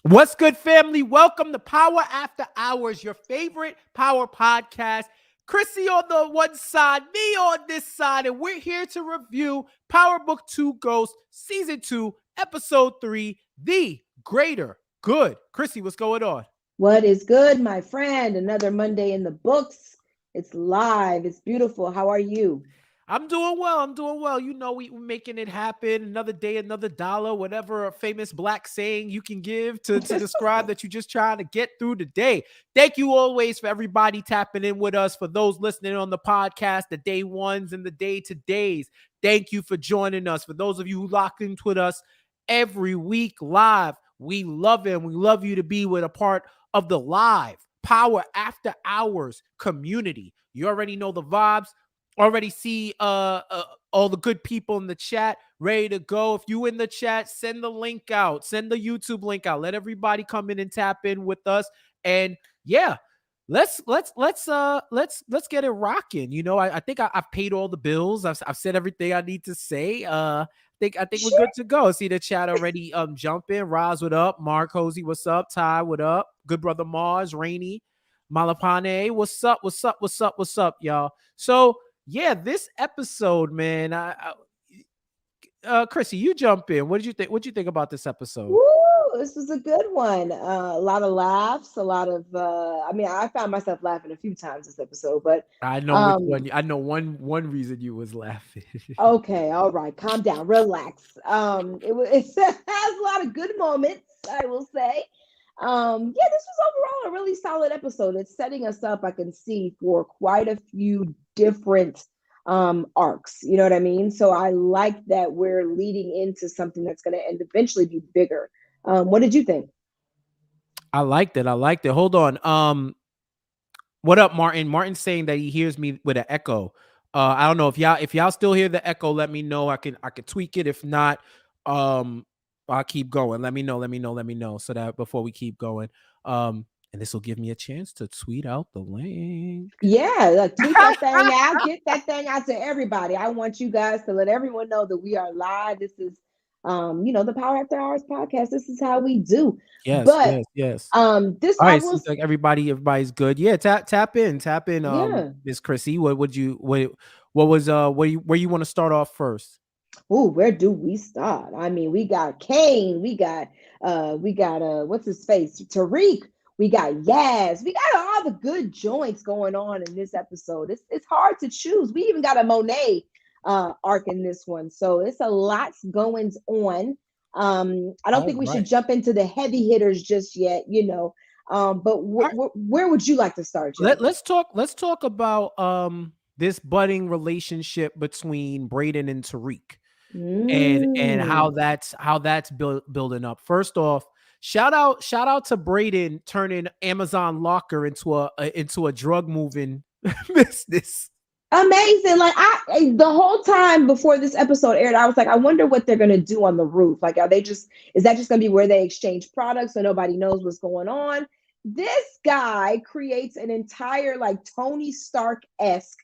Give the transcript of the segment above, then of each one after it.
What's good, family? Welcome to Power After Hours, your favorite power podcast. Chrissy on the one side, me on this side, and we're here to review Power Book 2 Ghost, Season 2, Episode 3, The Greater Good. Chrissy, what's going on? What is good, my friend? Another Monday in the books. It's live. It's beautiful. How are you? I'm doing well. I'm doing well. You know, we're making it happen. Another day, another dollar, whatever a famous black saying you can give to describe that you're just trying to get through the day. Thank you always for everybody tapping in with us. For those listening on the podcast, the day ones and the day to days, thank you for joining us. For those of you who lock in with us every week live, we love it. And we love you to be with a part of the live Power After Hours community. You already know the vibes. Already see all the good people in the chat ready to go. If you in the chat, send the link out, send the YouTube link out. Let everybody come in and tap in with us. And yeah, let's get it rocking. You know, I think I've paid all the bills. I've said everything I need to say. I think we're Sure. good to go. See the chat already jump in. Roz, what up? Mark Hosey, what's up? Ty, what up? Good brother Mars, Rainy, Malapane, what's up? What's up? What's up? What's up, y'all? So yeah, this episode, man. Chrissy, you jump in. What did you think? What did you think about this episode? Woo! This was a good one. A lot of laughs. A lot of. I found myself laughing a few times this episode, but I know which um, one. I know one reason you was laughing. okay, all right, calm down, relax. It has a lot of good moments, I will say. Yeah, this was overall a really solid episode. It's setting us up, I can see, for quite a few different arcs. You know what I mean? So I like that we're leading into something that's going to end eventually be bigger. What did you think? I liked it. I liked it. Hold on. What up, Martin? Martin's saying that he hears me with an echo. I don't know if y'all still hear the echo. Let me know. I could tweak it. If not, um, I'll keep going. Let me know. Let me know. Let me know. So that before we keep going, and this will give me a chance to tweet out the link. Yeah, like, tweet that thing out, get that thing out to everybody. I want you guys to let everyone know that we are live. This is, the Power After Hours podcast. This is how we do. Yes, But yes, yes. this All I right, will, seems like everybody's good. Yeah, tap in. yeah. Miss Chrissy, where you want to start off first? Oh, where do we start? I mean, we got Cane, we got what's his face? Tariq, we got Yaz, we got all the good joints going on in this episode. It's hard to choose. We even got a Monet arc in this one. So it's a lot going on. I don't All think we should right. jump into the heavy hitters just yet, but where would you like to start, Jay? Let's talk about this budding relationship between Brayden and Tariq, and how Mm. building up. First off, shout out to Brayden turning Amazon Locker into a drug moving business. Amazing. Like the whole time before this episode aired, I was like, I wonder what they're gonna do on the roof. Like, is that just gonna be where they exchange products so nobody knows what's going on? This guy creates an entire like Tony Stark-esque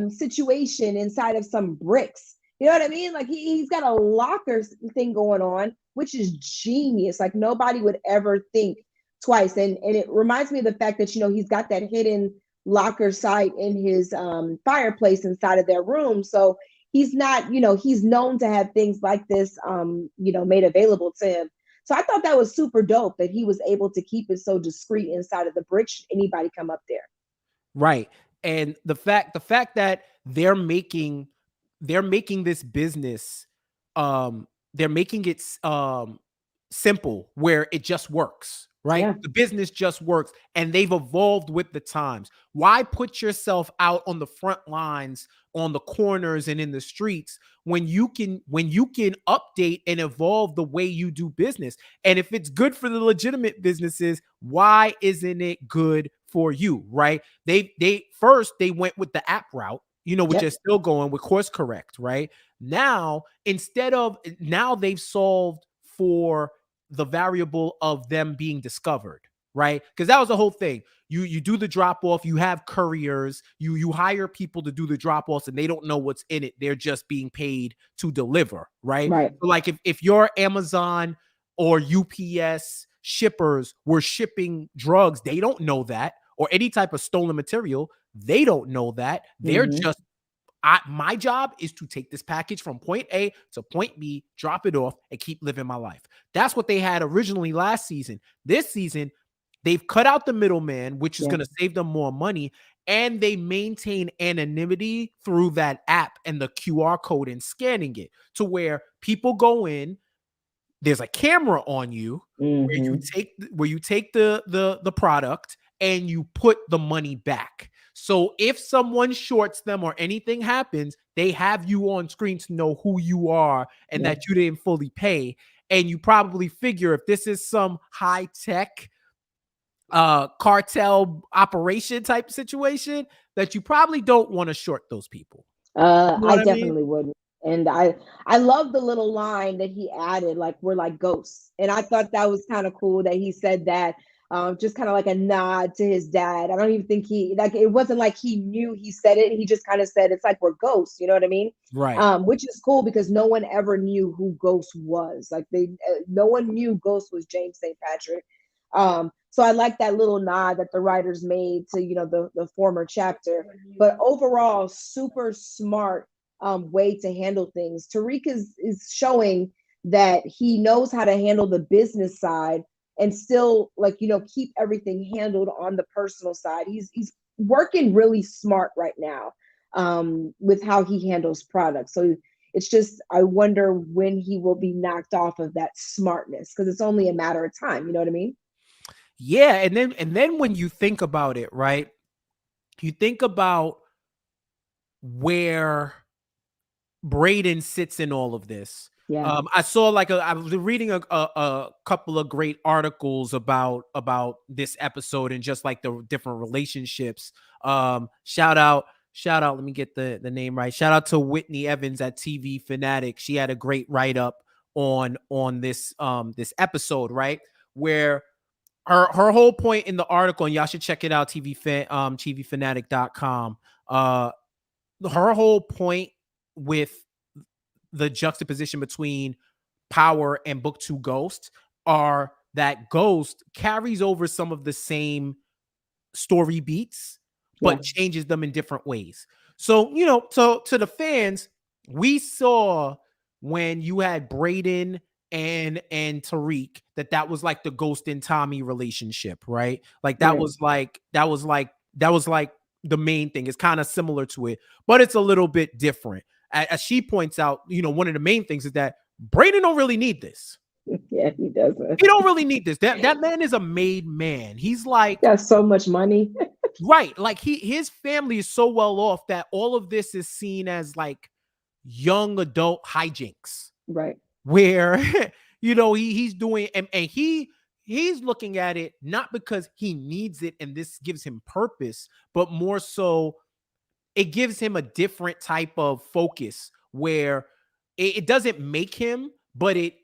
situation inside of some bricks. You know what I mean? Like he's got a locker thing going on, which is genius. Like nobody would ever think twice. And it reminds me of the fact that he's got that hidden locker site in his fireplace inside of their room. So he's not, he's known to have things like this, made available to him. So I thought that was super dope that he was able to keep it so discreet inside of the brick. Should anybody come up there? Right. And the fact that they're making this business, they're making it simple where it just works, right? Yeah. The business just works, and they've evolved with the times. Why put yourself out on the front lines, on the corners and in the streets, when you can update and evolve the way you do business? And if it's good for the legitimate businesses, why isn't it good for you, right? They went with the app route, which Yep. is still going with course correct, right? Now they've solved for the variable of them being discovered, right? Because that was the whole thing. You do the drop off, you have couriers, you hire people to do the drop offs, and they don't know what's in it. They're just being paid to deliver, right? Right. So like if you're Amazon or UPS, shippers were shipping drugs. They don't know that, or any type of stolen material. They don't know that. They're Mm-hmm. just, my job is to take this package from point A to point B, drop it off, and keep living my life. That's what they had originally last season. This season, they've cut out the middleman, which is Yeah. going to save them more money, and they maintain anonymity through that app and the QR code and scanning it to where people go in. There's a camera on you Mm-hmm. where you take the product and you put the money back. So if someone shorts them or anything happens, they have you on screen to know who you are and Yeah. that you didn't fully pay. And you probably figure if this is some high tech cartel operation type situation, that you probably don't want to short those people. You know I what I mean? definitely wouldn't. And I love the little line that he added, like we're like ghosts. And I thought that was kind of cool that he said that, just kind of like a nod to his dad. I don't even think he like it wasn't like he knew he said it. He just kind of said it's like we're ghosts. You know what I mean? Right. Which is cool because no one ever knew who Ghost was. Like no one knew Ghost was James St. Patrick. So I like that little nod that the writers made to the former chapter. But overall, super smart way to handle things. Tariq is showing that he knows how to handle the business side and still keep everything handled on the personal side. He's working really smart right now with how he handles products. So it's just I wonder when he will be knocked off of that smartness because it's only a matter of time. You know what I mean? Yeah, and then when you think about it, right? You think about where Brayden sits in all of this. Yeah. I saw I was reading a couple of great articles about this episode and just like the different relationships. Shout out. Let me get the name right. Shout out to Whitney Evans at TV Fanatic. She had a great write up on this episode, right? Where her whole point in the article, and y'all should check it out, tvfanatic.com. Her whole point with the juxtaposition between Power and Book 2 Ghost are that Ghost carries over some of the same story beats, Yeah. but changes them in different ways. So, so to the fans, we saw when you had Brayden and Tariq that was like the Ghost and Tommy relationship, right? Like Right. that was like the main thing. It's kind of similar to it, but it's a little bit different. As she points out, one of the main things is that Brayden don't really need this. Yeah, he doesn't. He don't really need this. That man is a made man. He's like, Got so much money. right, like his family is so well off that all of this is seen as like young adult hijinks, Right. where he's doing and he's looking at it not because he needs it and this gives him purpose, but more so it gives him a different type of focus where it doesn't make him, but it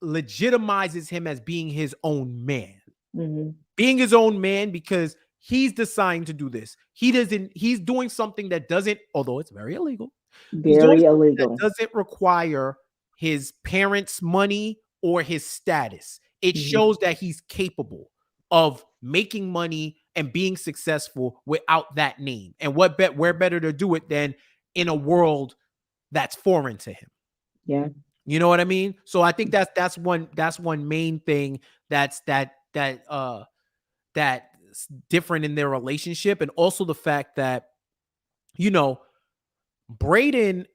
legitimizes him as being his own man. Mm-hmm. Being his own man because he's deciding to do this. He's doing something that doesn't, although it's very illegal, he's doing Very something that illegal. doesn't require his parents' money or his status. It Mm-hmm. shows that he's capable of making money and being successful without that name. And where better to do it than in a world that's foreign to him. Yeah. You know what I mean? So I think that's one main thing that's different in their relationship, and also the fact that Brayden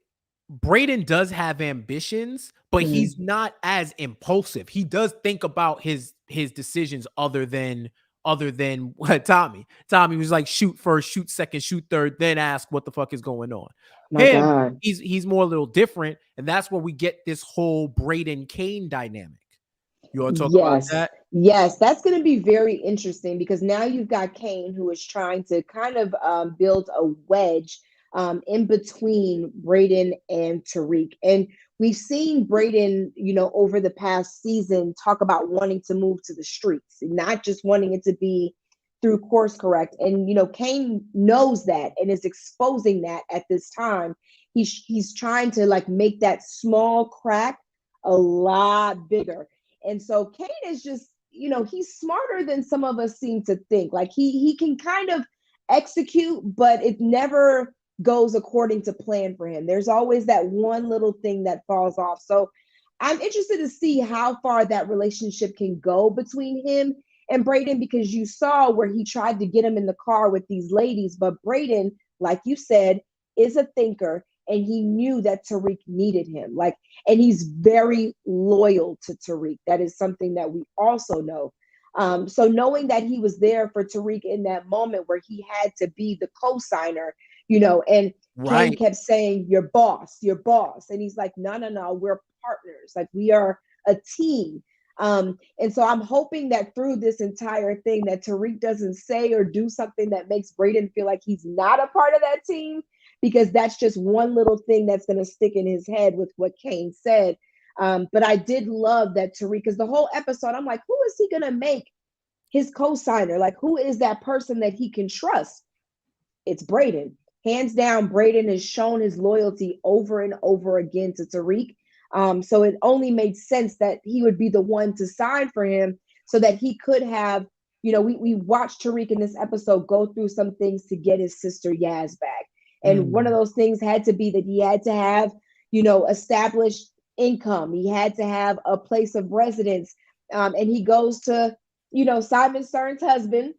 does have ambitions, but Mm-hmm. he's not as impulsive. He does think about his decisions other than what Tommy. Tommy was like shoot first, shoot second, shoot third, then ask what the fuck is going on. My Him, God. he's more a little different, and that's where we get this whole Brayden Cane dynamic. You want to talk about Yes. that? Yes, that's going to be very interesting because now you've got Cane who is trying to kind of build a wedge in between Brayden and Tariq. And we've seen Brayden, over the past season talk about wanting to move to the streets, not just wanting it to be through course correct. And, Cane knows that and is exposing that at this time. He's trying to like make that small crack a lot bigger. And so Kate is just he's smarter than some of us seem to think. Like he can kind of execute, but it never goes according to plan for him. There's always that one little thing that falls off. So I'm interested to see how far that relationship can go between him and Brayden, because you saw where he tried to get him in the car with these ladies, but Brayden, like you said, is a thinker, and he knew that Tariq needed him. Like, and he's very loyal to Tariq. That is something that we also know. So knowing that he was there for Tariq in that moment where he had to be the co-signer, and Cane Right. kept saying, your boss. And he's like, no, no, no, we're partners. Like, we are a team. And so I'm hoping that through this entire thing that Tariq doesn't say or do something that makes Brayden feel like he's not a part of that team, because that's just one little thing that's going to stick in his head with what Cane said. But I did love that Tariq, because the whole episode, I'm like, who is he going to make his co-signer? Like, who is that person that he can trust? It's Brayden. Hands down, Brayden has shown his loyalty over and over again to Tariq. So it only made sense that he would be the one to sign for him, so that he could have, we watched Tariq in this episode go through some things to get his sister Yaz back. And one of those things had to be that he had to have, established income. He had to have a place of residence. And he goes to, Simon Stern's husband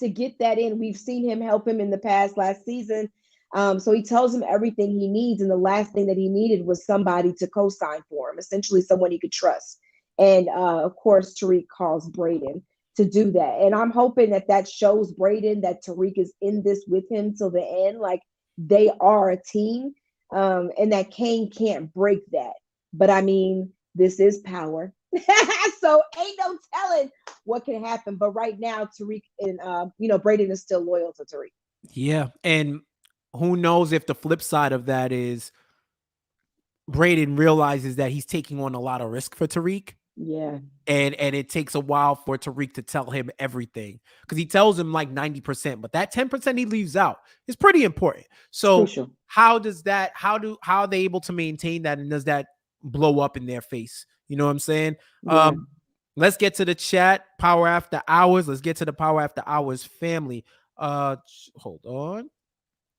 to get that in. We've seen him help him in the past last season. So he tells him everything he needs. And the last thing that he needed was somebody to co-sign for him, essentially someone he could trust. And of course, Tariq calls Brayden to do that. And I'm hoping that that shows Brayden that Tariq is in this with him till the end. Like, they are a team, and that Cane can't break that. But I mean, this is power. So ain't no telling what can happen. But right now, Tariq and Brayden is still loyal to Tariq. Yeah. And who knows if the flip side of that is Brayden realizes that he's taking on a lot of risk for Tariq. Yeah. And it takes a while for Tariq to tell him everything, because he tells him like 90%, but that 10% he leaves out is pretty important. It's So crucial. how are they able to maintain that, and does that blow up in their face? You know what I'm saying? Yeah. Let's get to the chat. Power After Hours. Let's get to the Power After Hours family. Hold on.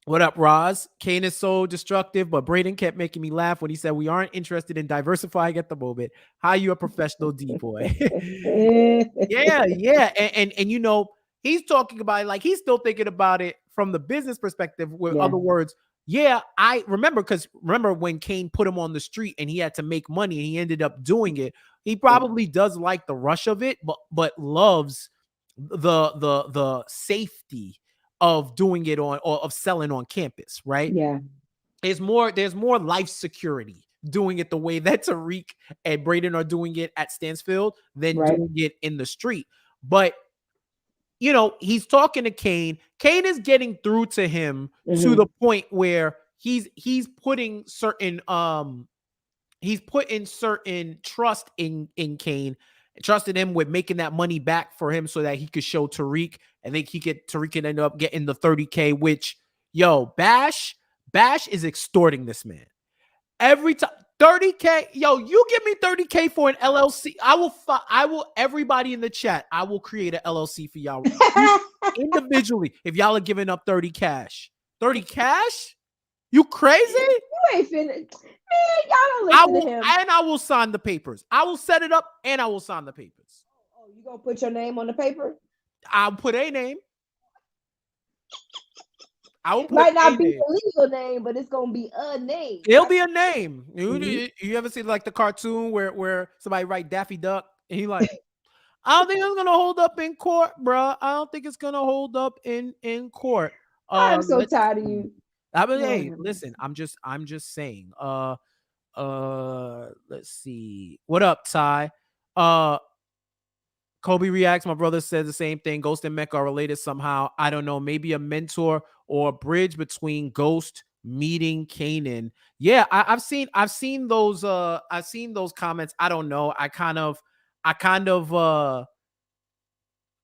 What up, Roz? Cane is so destructive, but Brayden kept making me laugh when he said we aren't interested in diversifying at the moment. How you a professional D boy? Yeah, yeah. And he's talking about it like he's still thinking about it from the business perspective. With Yeah. other words, yeah, I remember, because remember when Cane put him on the street and he had to make money and he ended up doing it. He probably does like the rush of it, but loves the safety of doing it on, or of selling on campus, right? Yeah. There's more life security doing it the way that Tariq and Brayden are doing it at Stansfield than Right. doing it in the street. But he's talking to Cane. Cane is getting through to him to the point where he's putting certain trust in Cane, trusted him with making that money back for him so that he could show Tariq. I think Tariq can end up getting the 30K, which Bash is extorting this man. Every time 30K, you give me 30K for an LLC. I will everybody in the chat, I will create an LLC for y'all individually if y'all are giving up 30 cash. 30 cash? You crazy? You ain't finna. Man, y'all don't listen to him. And I will sign the papers. I will set it up and I will sign the papers. Oh, you gonna put your name on the paper? I'll put a name. I will put Might not be name. the legal name, but it's gonna be a name. It'll be a name. You ever see like the cartoon where somebody write Daffy Duck and he like, I don't think it's gonna hold up in court, bro. I don't think it's gonna hold up in court. I'm so tired of you. I mean, hey, listen, I'm just saying. Let's see. What up, Ty? Kobe reacts. My brother says the same thing. Ghost and Mecca are related somehow. I don't know. Maybe a mentor or a bridge between Ghost meeting Kanan. Yeah, I've seen those comments. I don't know. I kind of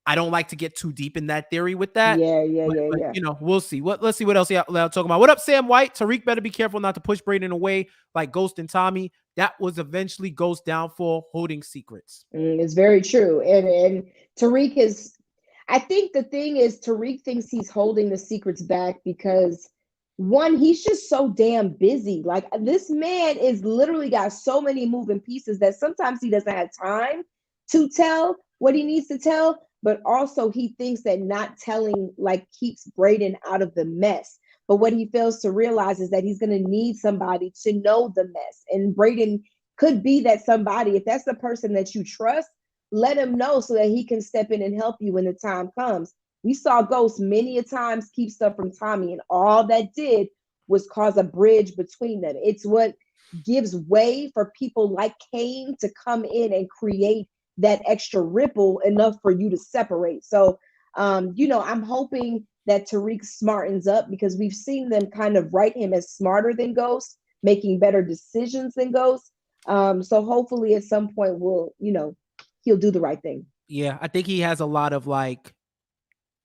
I don't like to get too deep in that theory with that. Yeah, yeah, yeah, But yeah. we'll see. Let's see what else y'all talking about. What up, Sam White? Tariq better be careful not to push Brayden away like Ghost and Tommy. That was eventually Ghost's downfall, holding secrets. It's very true. And Tariq is, I think the thing is, Tariq thinks he's holding the secrets back because one, he's just so damn busy. Like this man is literally got so many moving pieces that sometimes he doesn't have time to tell what he needs to tell. But also he thinks that not telling like keeps Brayden out of the mess. But what he fails to realize is that he's going to need somebody to know the mess. And Brayden could be that somebody. If that's the person that you trust, let him know so that he can step in and help you when the time comes. We saw Ghost many a times keep stuff from Tommy, and all that did was cause a bridge between them. It's what gives way for people like Cane to come in and create that extra ripple enough for you to separate. So, I'm hoping that Tariq smartens up because we've seen them kind of write him as smarter than Ghost, making better decisions than Ghost. So hopefully at some point he'll do the right thing. Yeah, I think he has a lot of like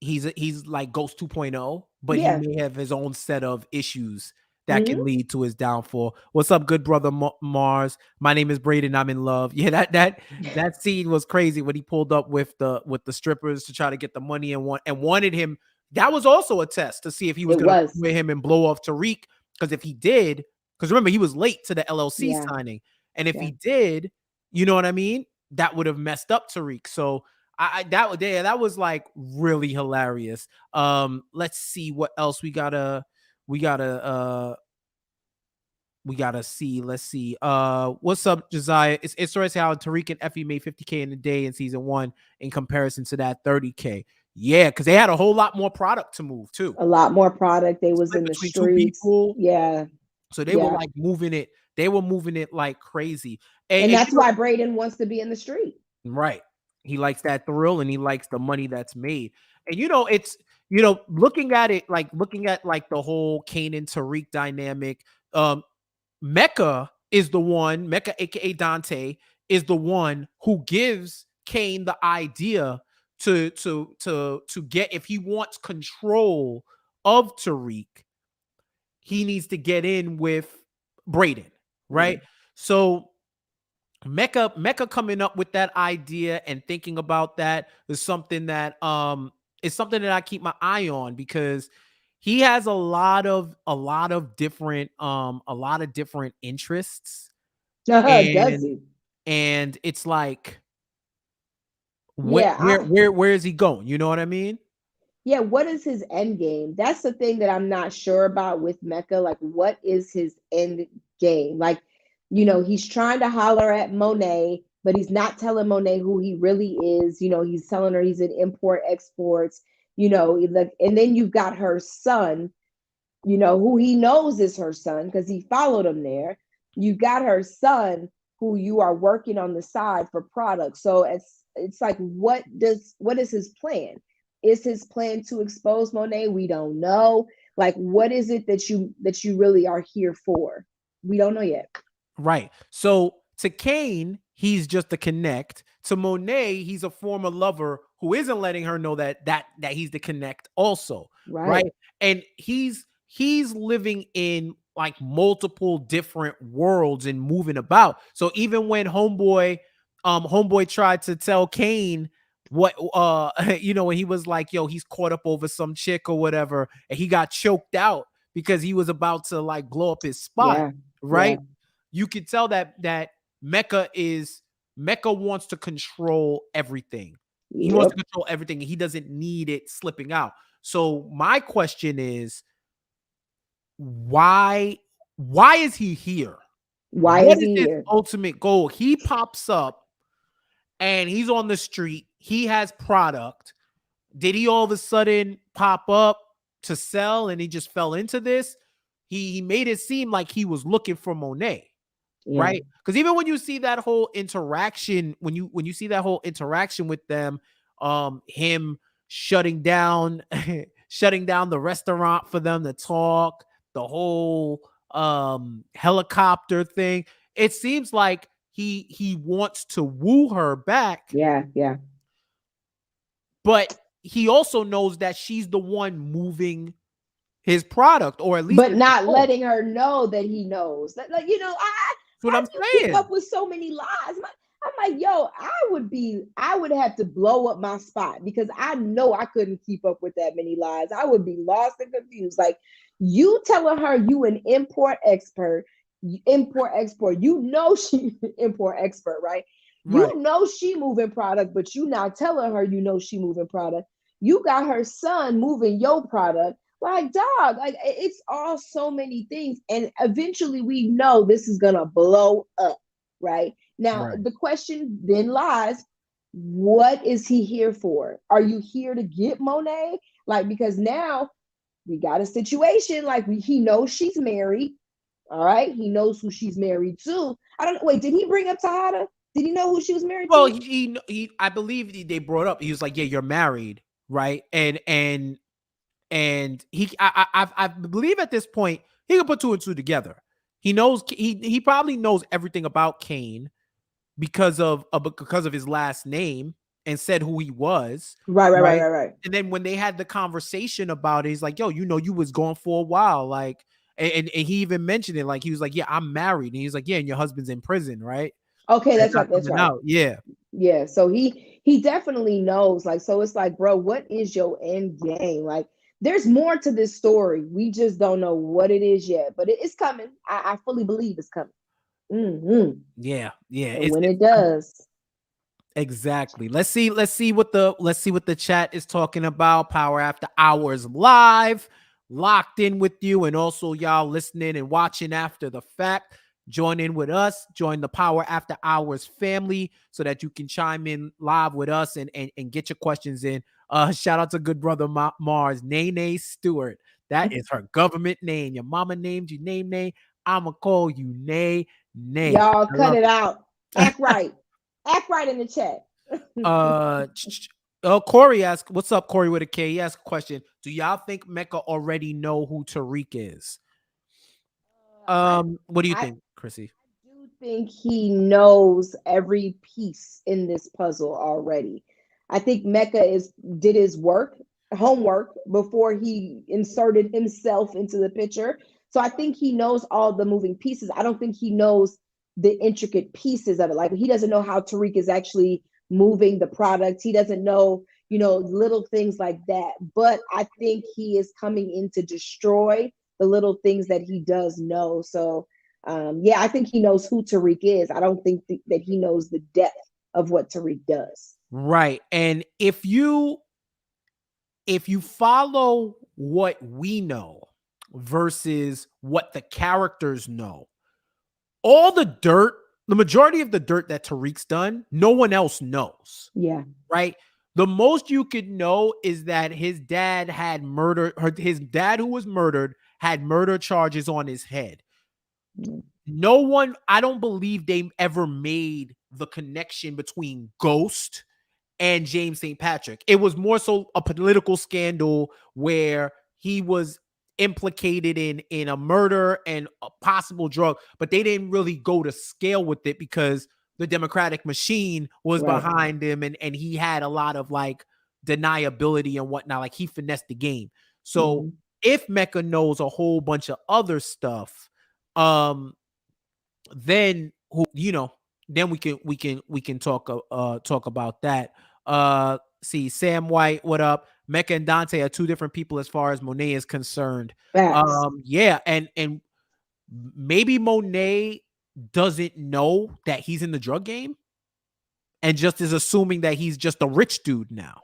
he's like Ghost 2.0, but he Yeah. may have his own set of issues that Mm-hmm. can lead to his downfall. What's up, good brother Mars? My name is Brayden. I'm in love. Yeah, that scene was crazy when he pulled up with the strippers to try to get the money and wanted him. That was also a test to see if he was It going to was. with him and blow off Tariq. Because if he did, because remember he was late to the LLC Yeah. signing, and if Yeah. he did, you know what I mean, that would have messed up Tariq. So that was like really hilarious. Let's see what else we gotta see. Let's see. What's up, Josiah? It's interesting how Tariq and Effie made 50K in a day in season 1 in comparison to that 30K. Yeah, because they had a whole lot more product to move too. A lot more product. They was Split in the between two streets. people. Yeah. So they were Yeah. like moving it. They were moving it like crazy. And, And and that's why Brayden wants to be in the street. right. He likes that thrill and he likes the money that's made. And it's looking at like the whole Cane and Tariq dynamic. Mecca is the one, Mecca aka Dante, is the one who gives Cane the idea to get, if he wants control of Tariq, he needs to get in with Brayden, Yeah. right? So Mecca coming up with that idea and thinking about that is something that I keep my eye on, because he has a lot of different interests, Does and he? it's like Yeah. where is he going? You know what I mean? Yeah, what is his end game? That's the thing that I'm not sure about with Mecca. Like, what is his end game? Like, he's trying to holler at Monet, but he's not telling Monet who he really is. He's telling her he's in import exports, and then you've got her son, who he knows is her son because he followed him there. You got her son who you are working on the side for products. So it's like, what is his plan? Is his plan to expose Monet? We don't know. Like, what is it that you really are here for? We don't know yet. Right. So to Cane, he's just a connect. To Monet, he's a former lover who isn't letting her know that he's the connect also. Right. Right. And he's living in like multiple different worlds and moving about. So even when homeboy tried to tell Cane what when he was like, yo, he's caught up over some chick or whatever, and he got choked out because he was about to like blow up his spot, Yeah. Yeah. right? You can tell that Mecca wants to control everything. He wants to Yep. control everything. He doesn't need it slipping out. So my question is, why is he here? Why What is is he his here? ultimate goal? He pops up and he's on the street. He has product. Did he all of a sudden pop up to sell and he just fell into this? He made it seem like he was looking for Monet. Yeah. Right? Because even when you see that whole interaction, when you see that whole interaction with them, him shutting down shutting down the restaurant for them to talk, the whole helicopter thing, it seems like he wants to woo her back. Yeah. Yeah. but he also knows that she's the one moving his product, or at least but his not control. letting her know that he knows. Like, That's what how I'm do you keep saying. up with so many lies? I'm like, yo, I would have to blow up my spot because I know I couldn't keep up with that many lies. I would be lost and confused. Like, you telling her you an import export. You know she import expert, right? You Right. know she moving product, but you not telling her you know she moving product. You got her son moving your product. Like, dog, like it's all so many things. And eventually we know this is gonna blow up, right? Now Right. the question then lies, what is he here for? Are you here to get Monet? Like, because now we got a situation, like he knows she's married. All right. He knows who she's married to. I don't know. Wait, did he bring up Tahada? Did he know who she was married Well, to? he I believe they brought up. He was like, "Yeah, you're married, right?" And I believe at this point he can put two and two together. He knows he probably knows everything about Cane because of his last name and said who he was, Right, right, right, right? right, right. And then when they had the conversation about it, he's like, "Yo, you was gone for a while, like." And he even mentioned it, like he was like, "Yeah, I'm married," and he's like, "Yeah, and your husband's in prison, right? Okay, And that's not right. That's coming right. out." Yeah, Yeah. So he definitely knows. Like, so it's like, bro, what is your end game? Like, there's more to this story. We just don't know what it is yet, but it's coming. I fully believe it's coming. Mm-hmm. yeah. And It's when it does, exactly. Let's see what the chat is talking about. Power After Hours live, locked in with you, and also y'all listening and watching after the fact. Join in with us. Join the Power After Hours family so that you can chime in live with us and get your questions in. Shout out to good brother Mars, Nene Stewart. That is her government name. Your mama named you name. I'ma call you Nay. y'all I cut love it it. out. Act right. Act right in the chat. Oh, Corey asked, "What's up, Corey with a K?" He asked a question. Do y'all think Mecca already know who Tariq is? I What do you I think, Chrissy? do think he knows every piece in this puzzle already. I think Mecca did his homework before he inserted himself into the picture. So I think he knows all the moving pieces. I don't think he knows the intricate pieces of it. Like, he doesn't know how Tariq is actually moving the product. He doesn't know, little things like that. But I think he is coming in to destroy the little things that he does know. So yeah, I think he knows who Tariq is. I don't think that he knows the depth of what Tariq does. Right. And if you follow what we know versus what the characters know, all the majority of the dirt that Tariq's done, no one else knows. Yeah. Right? The most you could know is that his dad his dad who was murdered had murder charges on his head. No one, I don't believe they ever made the connection between Ghost and James St. Patrick. It was more so a political scandal where he was implicated in a murder and a possible drug, but they didn't really go to scale with it because the Democratic machine was Right. behind him and he had a lot of like deniability and whatnot. Like he finessed the game. So Mm-hmm. if Mecca knows a whole bunch of other stuff, um, then then we can talk about that. See, Sam White, what up? Mecca and Dante are two different people as far as Monet is concerned. Facts. Yeah, and maybe Monet doesn't know that he's in the drug game and just is assuming that he's just a rich dude now.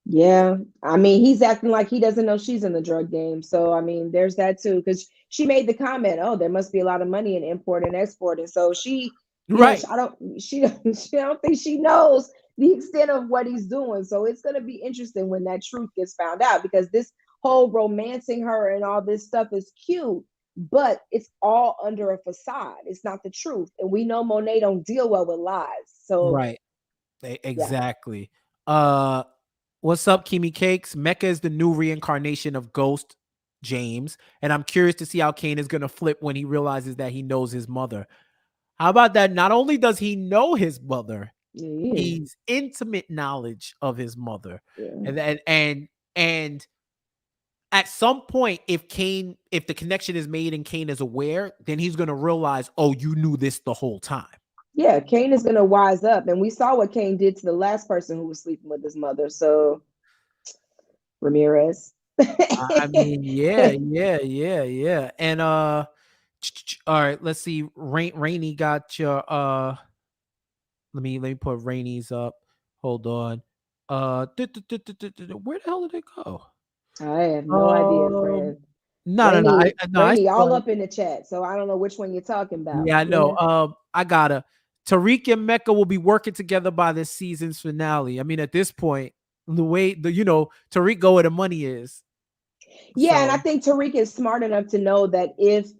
Yeah. I mean, he's acting like he doesn't know she's in the drug game. So, I mean, there's that too. Because she made the comment, oh, there must be a lot of money in import and export. And so she, Right. she don't think she knows the extent of what he's doing. So it's going to be interesting when that truth gets found out, because this whole romancing her and all this stuff is cute, but it's all under a facade. It's not the truth. And we know Monet don't deal well with lies. So Right. yeah. Exactly. Uh What's up, Kimi Cakes? Mecca is the new reincarnation of Ghost James, and I'm curious to see how Cane is going to flip when he realizes that he knows his mother. How about that? Not only does he know his mother, Yeah, he is. He's intimate knowledge of his mother. Yeah. And at some point, if the connection is made and Cane is aware, then he's gonna realize, oh, you knew this the whole time. Yeah, Cane is gonna wise up. And we saw what Cane did to the last person who was sleeping with his mother. So Ramirez. I mean, yeah. And all right, let's see. Rainy got your let me put Rainy's up. Hold on. Where the hell did it go? I have no idea, Um, friend. no. I Rainy saw all it. up in the chat. So I don't know which one you're talking about. Yeah, I know. Yeah. I gotta. Tariq and Mecca will be working together by this season's finale. I mean, at this point, the way Tariq go where the money is. Yeah, and I So think Tariq is smart enough to know that if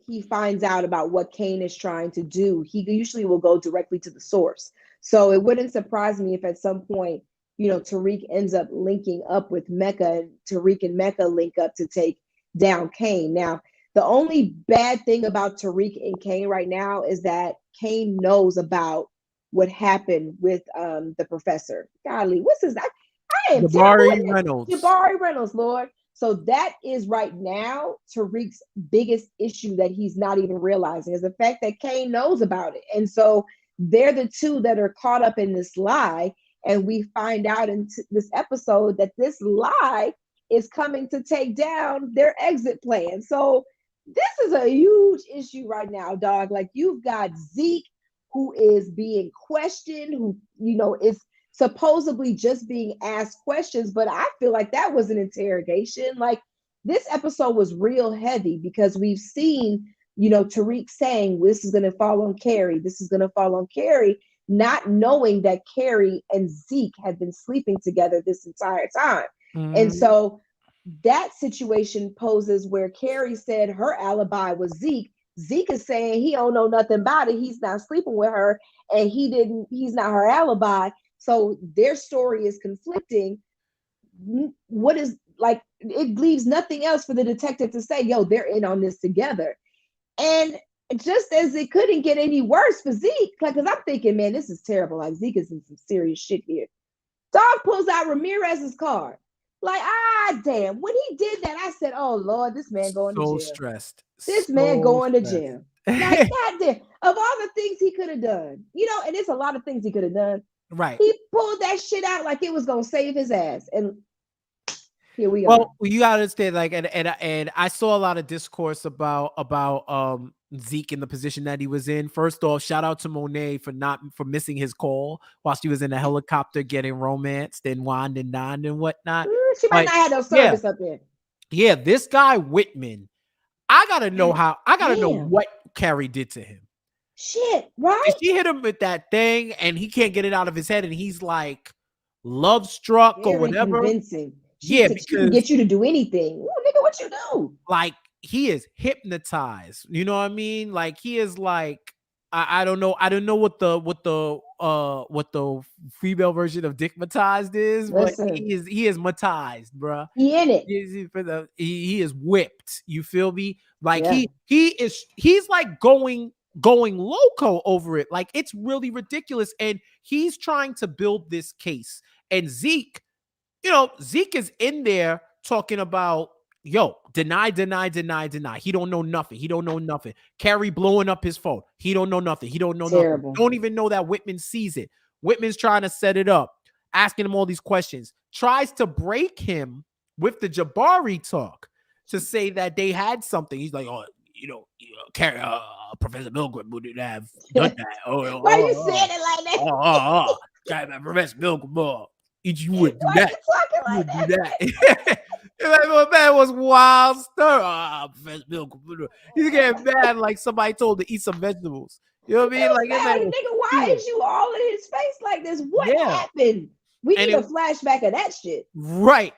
he finds out about what Cane is trying to do, he usually will go directly to the source. So it wouldn't surprise me if at some point, Tariq ends up linking up with Mecca, and Tariq and Mecca link up to take down Cane. Now, the only bad thing about Tariq and Cane right now is that Cane knows about what happened with the professor. Golly, what's his name? I am terrible Jabari with it. Reynolds. Jabari Reynolds, Lord. So that is right now Tariq's biggest issue that he's not even realizing is the fact that Cane knows about it. And so they're the two that are caught up in this lie. And we find out in this episode that this lie is coming to take down their exit plan. So this is a huge issue right now, dog. Like you've got Zeke, who is being questioned, who, is supposedly just being asked questions, but I feel like that was an interrogation. Like this episode was real heavy because we've seen, Tariq saying this is going to fall on Carrie, this is going to fall on Carrie, not knowing that Carrie and Zeke had been sleeping together this entire time. And so that situation poses where Carrie said her alibi was Zeke. Zeke is saying he don't know nothing about it. He's not sleeping with her, and he's not her alibi. So their story is conflicting. What is like, it leaves nothing else for the detective to say, yo, they're in on this together. And just as it couldn't get any worse for Zeke, because I'm thinking, man, this is terrible. Like Zeke is in some serious shit here. Dog pulls out Ramirez's card. Like, damn. When he did that, I said, oh, Lord, this man going to So jail. stressed. This man So going to stressed. jail. Like, goddamn. Of all the things he could have done, and it's a lot of things he could have done. Right. He pulled that shit out like it was going to save his ass. And here we are. Well, you gotta understand, like, and I saw a lot of discourse about Zeke in the position that he was in. First off, shout out to Monet for missing his call while she was in a helicopter getting romanced and wined and dined and whatnot. She might But not have no service up there. yeah, this guy Whitman, I gotta know Damn. what Carrie did to him. Shit, right? And she hit him with that thing, and he can't get it out of his head, and he's like love struck or whatever. Convincing. Yeah, because she can get you to do anything. Ooh, nigga, what you do? Like he is hypnotized. You know what I mean? Like he is like I don't know. I don't know what the female version of dickmatized is, Listen, but he is matized, bruh. He in it. He is whipped. You feel me? Like he's like going loco over it. Like it's really ridiculous. And he's trying to build this case. And Zeke is in there talking about, deny. He don't know nothing. Carrie blowing up his phone. He don't know nothing. Terrible. Don't even know that Whitman sees it. Whitman's trying to set it up, asking him all these questions. Tries to break him with the Jabari talk to say that they had something. He's like, Carrie, Professor Milgram wouldn't have done that. Why you saying it like that? Professor Milgram. You wouldn't do Why that. You talking like that. Like, my man was wild stir. Professor Milgram. He's getting mad like somebody told him to eat some vegetables. You know what I mean? Like, nigga, why is you all in his face like this? What happened? We need a flashback of that shit. Right.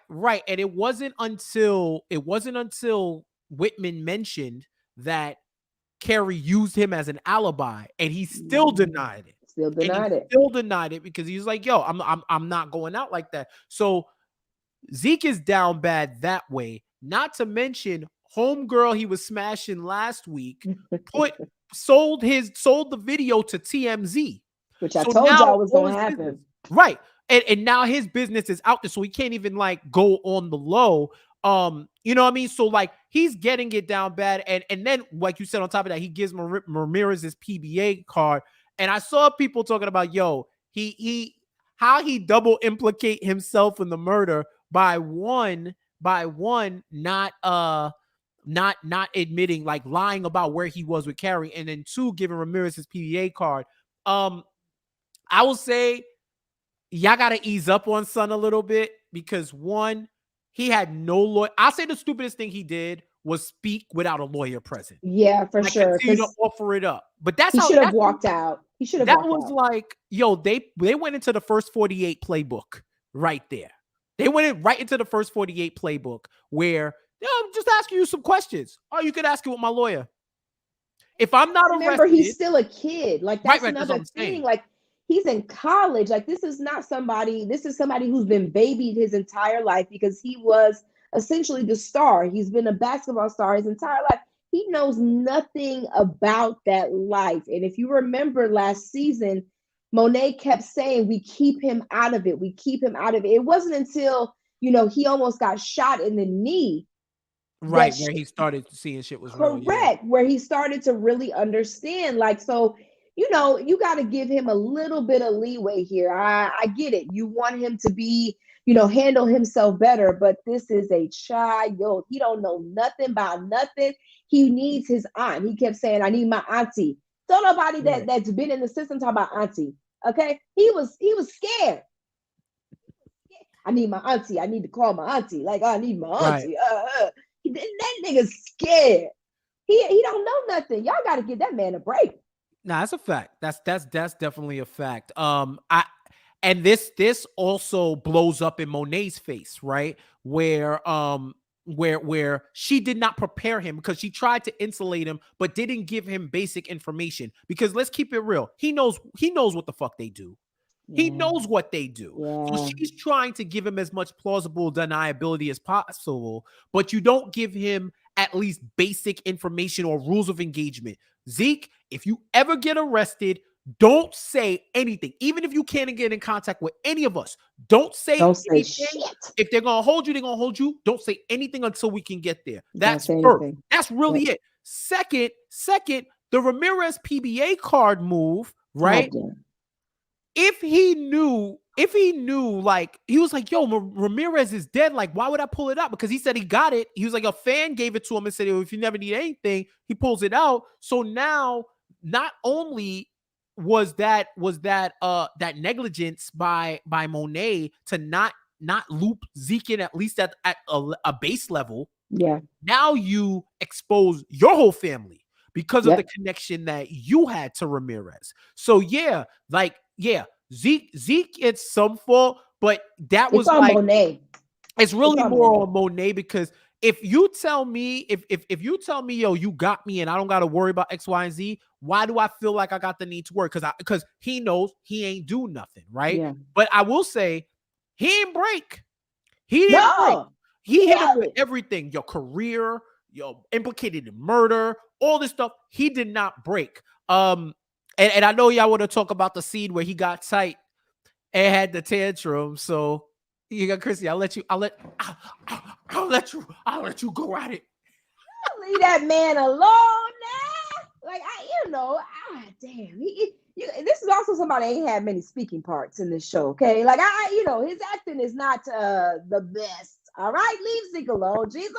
And it wasn't until Whitman mentioned that Carrie used him as an alibi, and he still denied it. Still denied it because he's like, yo, I'm not going out like that. So Zeke is down bad that way. Not to mention homegirl he was smashing last week sold the video to TMZ. Which I So told now y'all was all gonna his happen. business, right? And now his business is out there, so he can't even like go on the low. You know what I mean? So like he's getting it down bad, and then like you said, on top of that, he gives Ramirez his PBA card, and I saw people talking about he how he double implicate himself in the murder by one not admitting, like lying about where he was with Carrie, and then two, giving Ramirez his PBA card. I will say y'all got to ease up on Son a little bit, because one, he had no lawyer. I'll say the stupidest thing he did was speak without a lawyer present. Yeah, for Like, sure. continue to Because offer it up. But that's he how should have walked out. He should have that walked was out. like, they went into the first 48 playbook right there. They went right into the first 48 playbook where, I'm just asking you some questions. Oh, you could ask it with my lawyer. If I'm not Remember, arrested, he's still a kid. Like, that's right, that's what another I'm thing. saying. Like, he's in college. Like, this is not somebody. This is somebody who's been babied his entire life, because he was essentially the star. He's been a basketball star his entire life. He knows nothing about that life. And if you remember last season, Monet kept saying, we keep him out of it. We keep him out of it. It wasn't until, he almost got shot in the knee, Right, where he started seeing shit was real. Yeah. correct, where he started to really understand. Like, so, you got to give him a little bit of leeway here. I get it. You want him to be, handle himself better, but this is a child. He don't know nothing about nothing. He needs his aunt. He kept saying, I need my auntie. Don't nobody Right. that's been in the system talk about auntie. Okay. He was scared. I need my auntie. I need to call my auntie. Like, I need my auntie. Right. That nigga's scared. He don't know nothing. Y'all got to give that man a break. Nah, that's a fact. That's definitely a fact. And this also blows up in Monet's face, right? Where she did not prepare him, because she tried to insulate him but didn't give him basic information. Because let's keep it real, he knows what the fuck they do. He knows what they do. Yeah. So she's trying to give him as much plausible deniability as possible, but you don't give him at least basic information or rules of engagement. Zeke, if you ever get arrested, don't say anything. Even if you can't get in contact with any of us, don't say anything. Shit. If they're going to hold you, they're going to hold you. Don't say anything until we can get there. That's first. Anything. That's really it. Second, the Ramirez PBA card move, right? If he knew, like, he was like, yo, Ramirez is dead. Like, why would I pull it out? Because he said he got it. He was like, a fan gave it to him and said, if you never need anything, he pulls it out. So now, not only was that negligence by Monet to not loop Zeke in, at least at a base level. Yeah. Now you expose your whole family because of the connection that you had to Ramirez. So Zeke, it's some fault, but that was on like Monet. It's really more on Monet, because if you tell me, if you tell me, yo, you got me and I don't got to worry about X, Y, and Z, why do I feel like I got the need to work? Because he knows he ain't do nothing, right? Yeah. But I will say, he didn't break. He didn't break. He hit him with everything. Your career, implicated in murder, all this stuff. He did not break. And I know y'all want to talk about the scene where he got tight and had the tantrum. So you got Chrissy. I'll let you go at it. Leave that man alone now. Like, damn. This is also somebody ain't had many speaking parts in this show. Okay, like his acting is not the best. All right, leave Zeke alone, Jesus.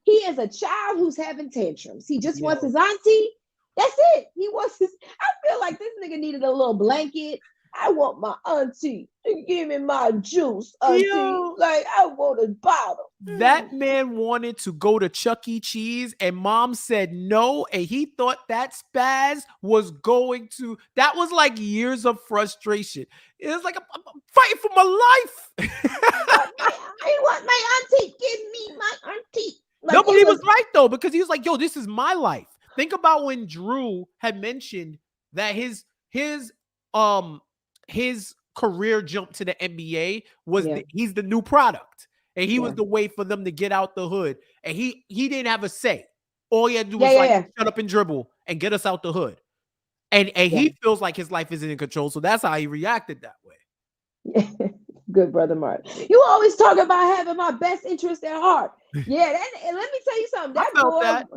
He is a child who's having tantrums. He just wants his auntie. That's it. He wants his. I feel like this nigga needed a little blanket. I want my auntie to give me my juice, auntie. Like, I want a bottle. That man wanted to go to Chuck E. Cheese, and mom said no, and he thought that spaz was going to. That was like years of frustration. It was like, I'm fighting for my life. I want my auntie. Give me my auntie. Like, no, but he was right though, because he was like, yo, this is my life. Think about when Drew had mentioned that his career jump to the NBA was he's the new product, and he was the way for them to get out the hood, and he didn't have a say. All he had to do was shut up and dribble, and get us out the hood. And Yeah. he feels like his life isn't in control. So that's how he reacted that way. Good brother Mark. You always talk about having my best interest at heart. Yeah, and let me tell you something. I That felt boy, that.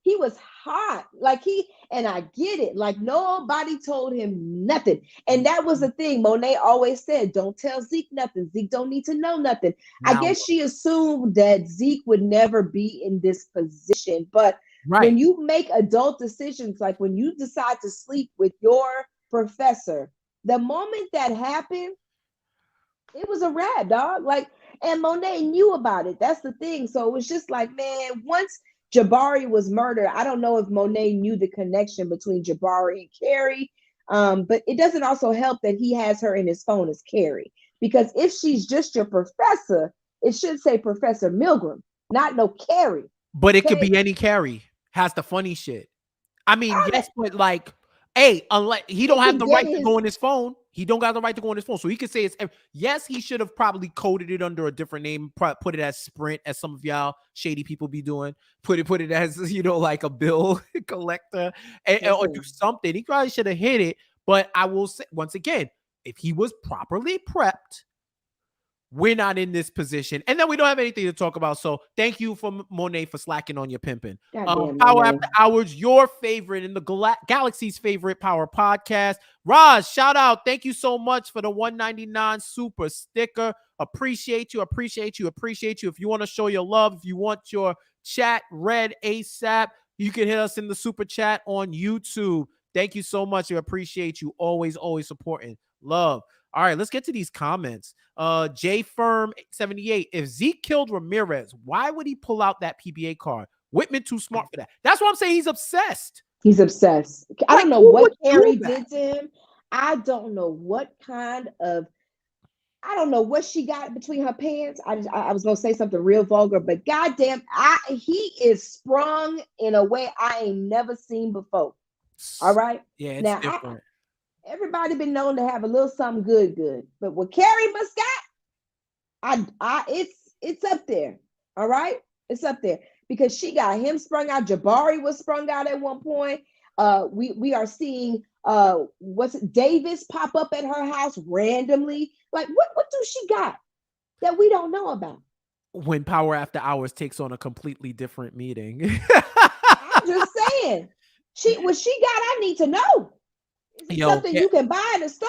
he was hot. Like and I get it. Like nobody told him nothing. And that was the thing. Monet always said, don't tell Zeke nothing. Zeke don't need to know nothing. I Now, guess she assumed that Zeke would never be in this position. But right. when you make adult decisions, like when you decide to sleep with your professor, the moment that happened, it was a wrap, dog. Like, and Monet knew about it. That's the thing. So it was just like, man, once Jabari was murdered, I don't know if Monet knew the connection between Jabari and Carrie. But it doesn't also help that he has her in his phone as Carrie. Because if she's just your professor, it should say Professor Milgram, not no Carrie. But it could Okay. be any Carrie. Has the funny shit. I mean, All that yes, but like, hey, unless he he don't have can the get right to his go on his phone. He don't got the right to go on his phone. So he could say it's yes, he should have probably coded it under a different name, put it as Sprint, as some of y'all shady people be doing. Put it as, like a bill collector or do listen. something. He probably should have hit it. But I will say once again, if he was properly prepped, we're not in this position. And then we don't have anything to talk about. So thank you for Monet for slacking on your pimping. Goddamn Power Monet. After Hours, your favorite in the Galaxy's favorite power podcast. Raj, shout out. Thank you so much for the $1.99 super sticker. Appreciate you. Appreciate you. Appreciate you. If you want to show your love, if you want your chat read ASAP, you can hit us in the super chat on YouTube. Thank you so much. We appreciate you. Always, always supporting. Love. All right, let's get to these comments. J Firm 78. If Zeke killed Ramirez, why would he pull out that PBA card? Whitman too smart for that. That's what I'm saying. He's obsessed. He's obsessed. I Like, don't know who what would do Carrie that? did to him. I don't know what kind of I don't know what she got between her pants. I was gonna say something real vulgar, but goddamn, he is sprung in a way I ain't never seen before. All right. Yeah, it's Now different. everybody been known to have a little something good, but what Carrie must got, it's up there. All right, it's up there because she got him sprung out. Jabari was sprung out at one point. We are seeing what's it, Davis pop up at her house randomly. Like what do she got that we don't know about? When Power After Hours takes on a completely different meaning. I'm just saying. What she got, I need to know. Is it Yo, something you can buy in the store?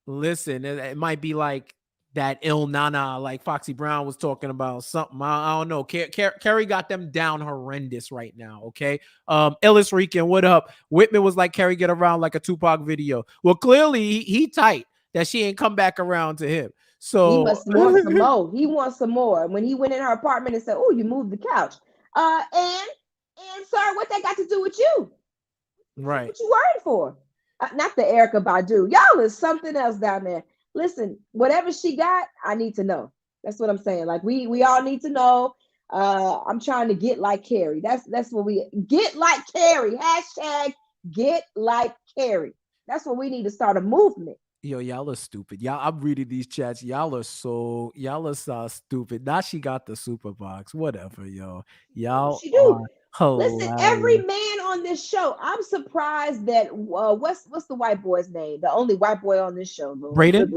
listen, it might be like that Il Nana, like Foxy Brown was talking about something. I don't know. Carrie got them down horrendous right now. Okay. Ellis Rican, what up? Whitman was like, Carrie get around like a Tupac video. Well, clearly he tight that she ain't come back around to him. He So must want some more. He wants some more. And when he went in her apartment and said, "Oh, you moved the couch," and sir, what that got to do with you? right. What you worried for? Not the Erica Badu. Y'all is something else down there. Listen, whatever she got, I need to know. That's what I'm saying. Like we all need to know. I'm trying to get like Carrie. That's what we get like Carrie. Hashtag get like Carrie. That's what we need to start a movement. Yo, y'all are stupid. Y'all, I'm reading these chats. Y'all are so stupid. Now she got the super box. Whatever, yo. Y'all She do. are Listen, every hilarious. man on this show, I'm surprised that what's the white boy's name? The only white boy on this show, Brayden,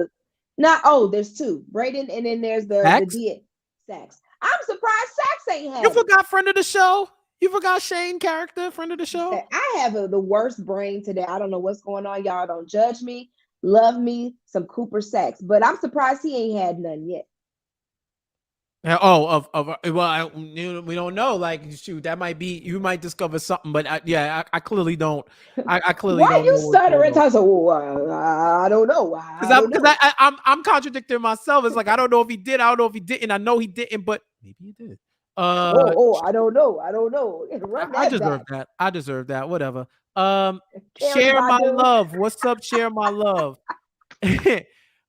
not there's two, Brayden, and then there's the X. D Sax. I'm surprised Sax ain't You had it. forgot friend of the show. You forgot Shane character, friend of the show. I have the worst brain today. I don't know what's going on. Y'all don't judge me. Love me some Cooper Sax, but I'm surprised he ain't had none yet. Well, we don't know. Like, shoot, that might be you might discover something, but I clearly don't. I clearly Why don't know you what's going stuttering? on. I don't know. I don't know. I'm contradicting myself. It's like I don't know if he did. I don't know if he didn't. I know he didn't, but maybe he did. I don't know. I don't know. Run I that deserve back. that. I deserve that. Whatever. Carrie Share my Badu. love. What's up? Share my love.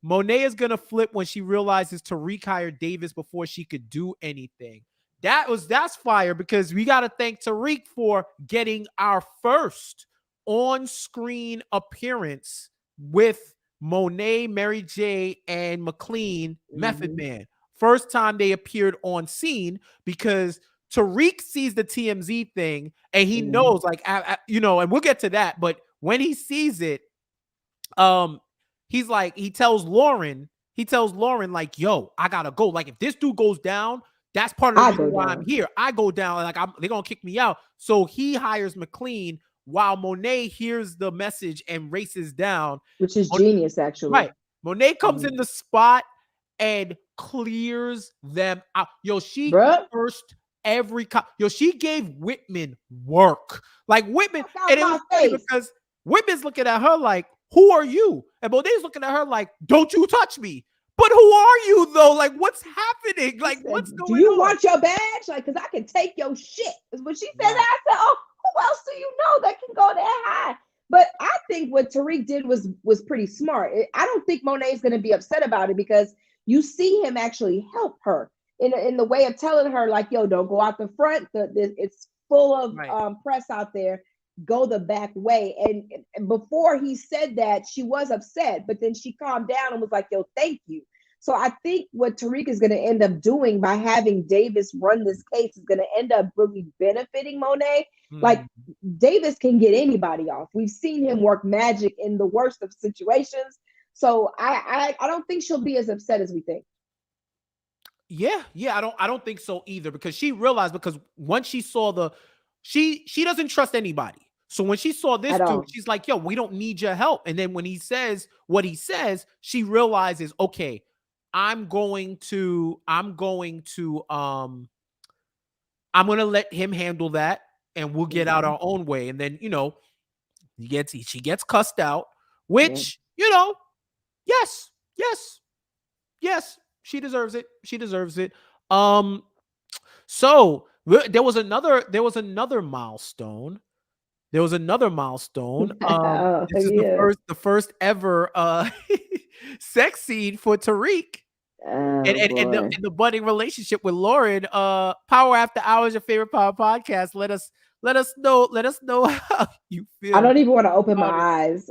Monet is gonna flip when she realizes Tariq hired Davis before she could do anything. That's fire because we gotta thank Tariq for getting our first on-screen appearance with Monet, Mary J, and MacLean, Method Mm-hmm. Man. First time they appeared on scene because Tariq sees the TMZ thing and he knows, like, you know, and we'll get to that. But when he sees it, he's like, he tells Lauren, like, yo, I gotta go. Like, if this dude goes down, that's part of the reason why I'm here. I go down, like, they're gonna kick me out. So he hires MacLean while Monet hears the message and races down. Which is genius, actually. Right. Monet comes in the spot and clears them out. Yo, she first every yo, she gave Whitman work. Like, Whitman, and it was funny because Whitman's looking at her like, who are you? And Monet's looking at her like, don't you touch me. But who are you though? Like, what's happening? Like, what's going on? Do you want your badge? Like, because I can take your shit. When she said that, I said, oh, who else do you know that can go that high? But I think what Tariq did was pretty smart. I don't think Monet's going to be upset about it because you see him actually help her in the way of telling her, like, yo, don't go out the front. It's full of press out there. Go the back way. And before he said that, she was upset, but then she calmed down and was like, yo, thank you. So I think what Tariq is going to end up doing by having Davis run this case is going to end up really benefiting Monet. Like, Davis can get anybody off. We've seen him work magic in the worst of situations. So I don't think she'll be as upset as we think. Yeah, I don't think so either, because she realized, because once she saw she doesn't trust anybody. So when she saw this dude, she's like, yo, we don't need your help. And then when he says what he says, she realizes, okay, I'm going to let him handle that, and we'll get out our own way. And then, you know, she gets cussed out, which, you know, yes, she deserves it. So there was another milestone. This is the first ever sex scene for Tariq. And the budding relationship with Lauren. Power After Hours, your favorite power podcast. Let us know how you feel. I don't even want to open my eyes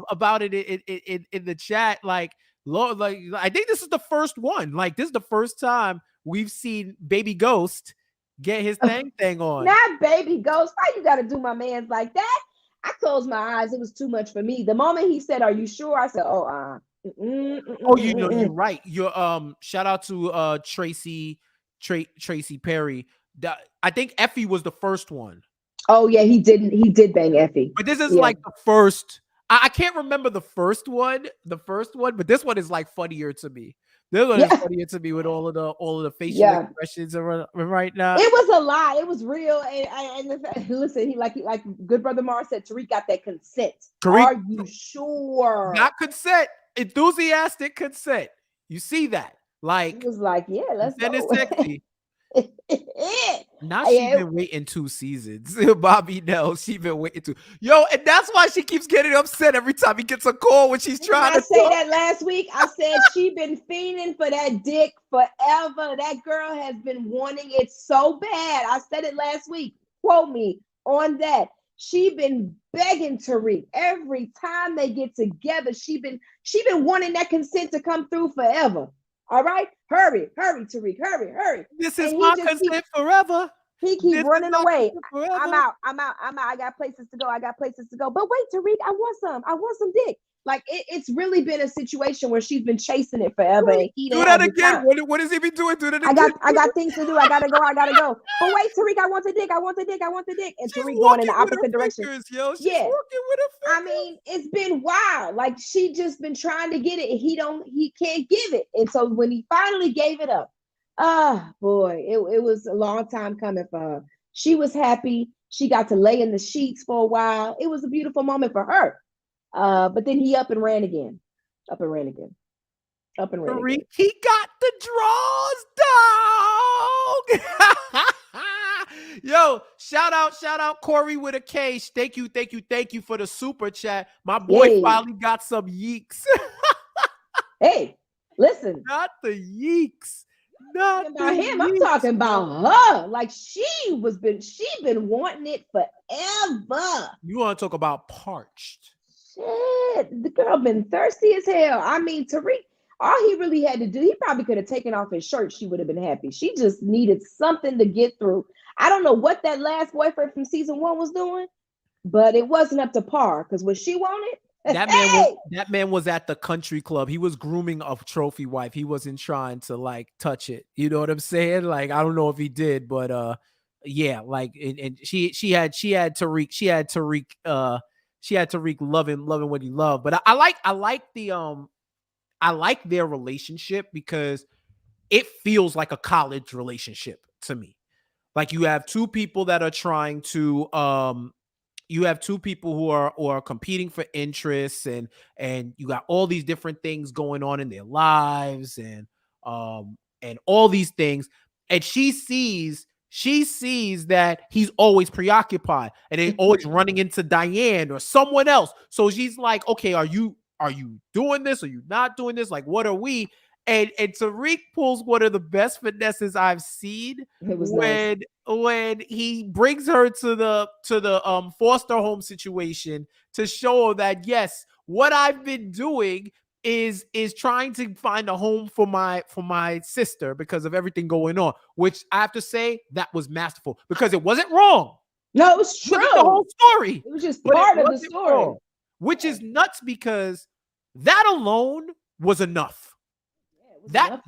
about it in the chat. Like, I think this is the first one. Like, this is the first time we've seen Baby Ghost get his thing on. Not Baby Ghost. Why you gotta do my man's like that? I closed my eyes. It was too much for me. The moment he said, "Are you sure?" I said, "Oh, you know, you're right. You're shout out to Tracy Perry. I think Effie was the first one. Oh yeah, he did bang Effie. But this is like the first. I can't remember the first one, but this one is like funnier to me. This one is funnier to me with all of the facial expressions right now. It was a lie. It was real. And listen, he like good brother Mars said, Tariq got that consent. Are you sure? Not consent. Enthusiastic consent. You see that? Like, it was like, yeah, let's go. It's sexy. Now she's been waiting 2 seasons. Bobby knows she's been waiting 2. Yo, and that's why she keeps getting upset every time he gets a call when she's trying to say that last week. I said she been fiending for that dick forever. That girl has been wanting it so bad. I said it last week. Quote me on that. She been begging Tariq every time they get together. She been wanting that consent to come through forever. All right, hurry, Tariq, hurry. This is my consent forever. He keep running away. I'm out. I got places to go. But wait, Tariq, I want some dick. Like, it's really been a situation where she's been chasing it forever. And he do that again. What has he been doing? Do that again. I got things to do. I gotta go. But wait, Tariq, I want the dick. And she's Tariq going in the opposite direction. She's working with her fingers. I mean, it's been wild. Like, she just been trying to get it, and he can't give it. And so when he finally gave it up, boy, it was a long time coming for her. She was happy. She got to lay in the sheets for a while. It was a beautiful moment for her. But then he up and ran again. He got the draws, dog. Yo, shout out Corey with a K. Thank you for the super chat. My boy finally got some yeeks. Hey, listen. Not the yeeks. Not about him. I'm talking about her. Like, she been wanting it forever. You want to talk about parched? Shit, the girl been thirsty as hell. I mean, Tariq, All he really had to do, he probably could have taken off his shirt. She would have been happy. She just needed something to get through. I don't know what that last boyfriend from season 1 was doing, but it wasn't up to par because what she wanted, hey, that man was at the country club. He was grooming a trophy wife. He wasn't trying to like touch it. You know what I'm saying? Like I don't know if he did, but yeah, like and she had Tariq, she had Tariq loving what he loved. But I like their relationship because it feels like a college relationship to me. Like you have two people that are trying to you have two people who are competing for interests, and you got all these different things going on in their lives, and all these things, and she sees that he's always preoccupied and then always running into Diane or someone else. So she's like, okay, are you doing this? Are you not doing this? Like, what are we? And Tariq pulls one of the best finesses I've seen it was nice. when he brings her to the foster home situation to show her that yes, what I've been doing is trying to find a home for my sister because of everything going on, which I have to say that was masterful because it wasn't wrong. No, it was It wasn't the true. whole story. It was just But part it of the wasn't story. wrong, which is nuts because that alone was enough. That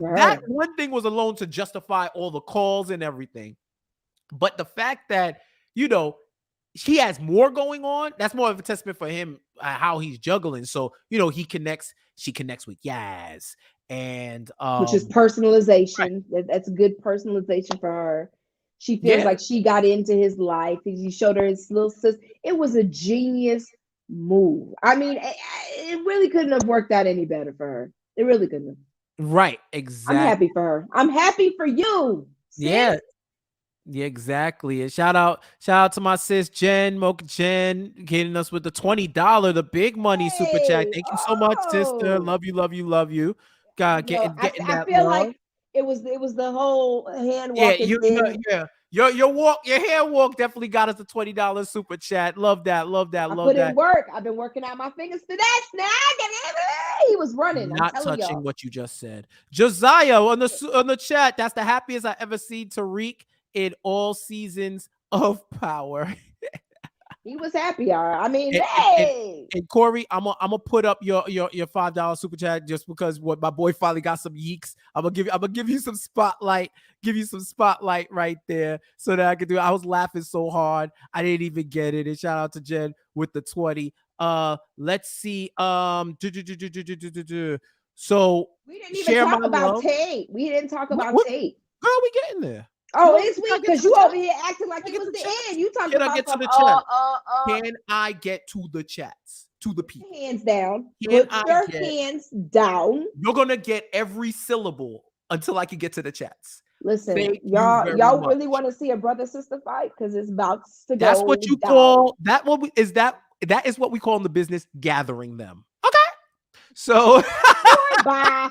one thing was alone to justify all the calls and everything. But the fact that, she has more going on, that's more of a testament for him, how he's juggling. So, she connects with Yaz, and which is right. personalization. That's good personalization for her. She feels Yeah, like she got into his life. He showed her his little sister. It was a genius move. I mean, it really couldn't have worked out any better for her. It really couldn't have. right, I'm exactly. happy for her. I'm happy for you, Yeah. sis. Yeah, exactly. And shout out to my sis Jen, Mocha Jen, getting us with the $20, the big money super chat. Hey, Thank you so much, sister. oh, Love you, love you, love you. God, yo, getting I that feel like love. it was the whole hand Yeah, walking thing. your hair walk definitely got us the $20 super chat. Love that, love that, I love put in that. work. I've been working out my fingers to that snag. He was running. I'm Not telling touching y'all. what you just said. Josiah on the chat. That's the happiest I ever seen Tariq in all seasons of Power. He was happy. All right. I mean, And, and, and, hey, and Corey, I'm gonna put up your $5 super chat just because what my boy finally got some yeeks. I'm gonna give you some spotlight, right there so that I can do it. I was laughing so hard I didn't even get it. And shout out to Jen with the 20. Let's see. So we didn't even share my talk about love. Tate. We didn't talk about What Tate. girl, we getting there. Oh, You it's gotta weak get because to the you chat. over here acting like I it get was to the the chats. end. You talking Can I about get to some the chat? put Can I get to the chats? To the people. your hands down. Can Put I your get hands down. You're gonna get every syllable until I can get to the chats. Listen, Thank you very y'all much. really want to see a brother sister fight because it's about to That's go what you down. call that. That is what we call in the business gathering them. Okay. So Bye.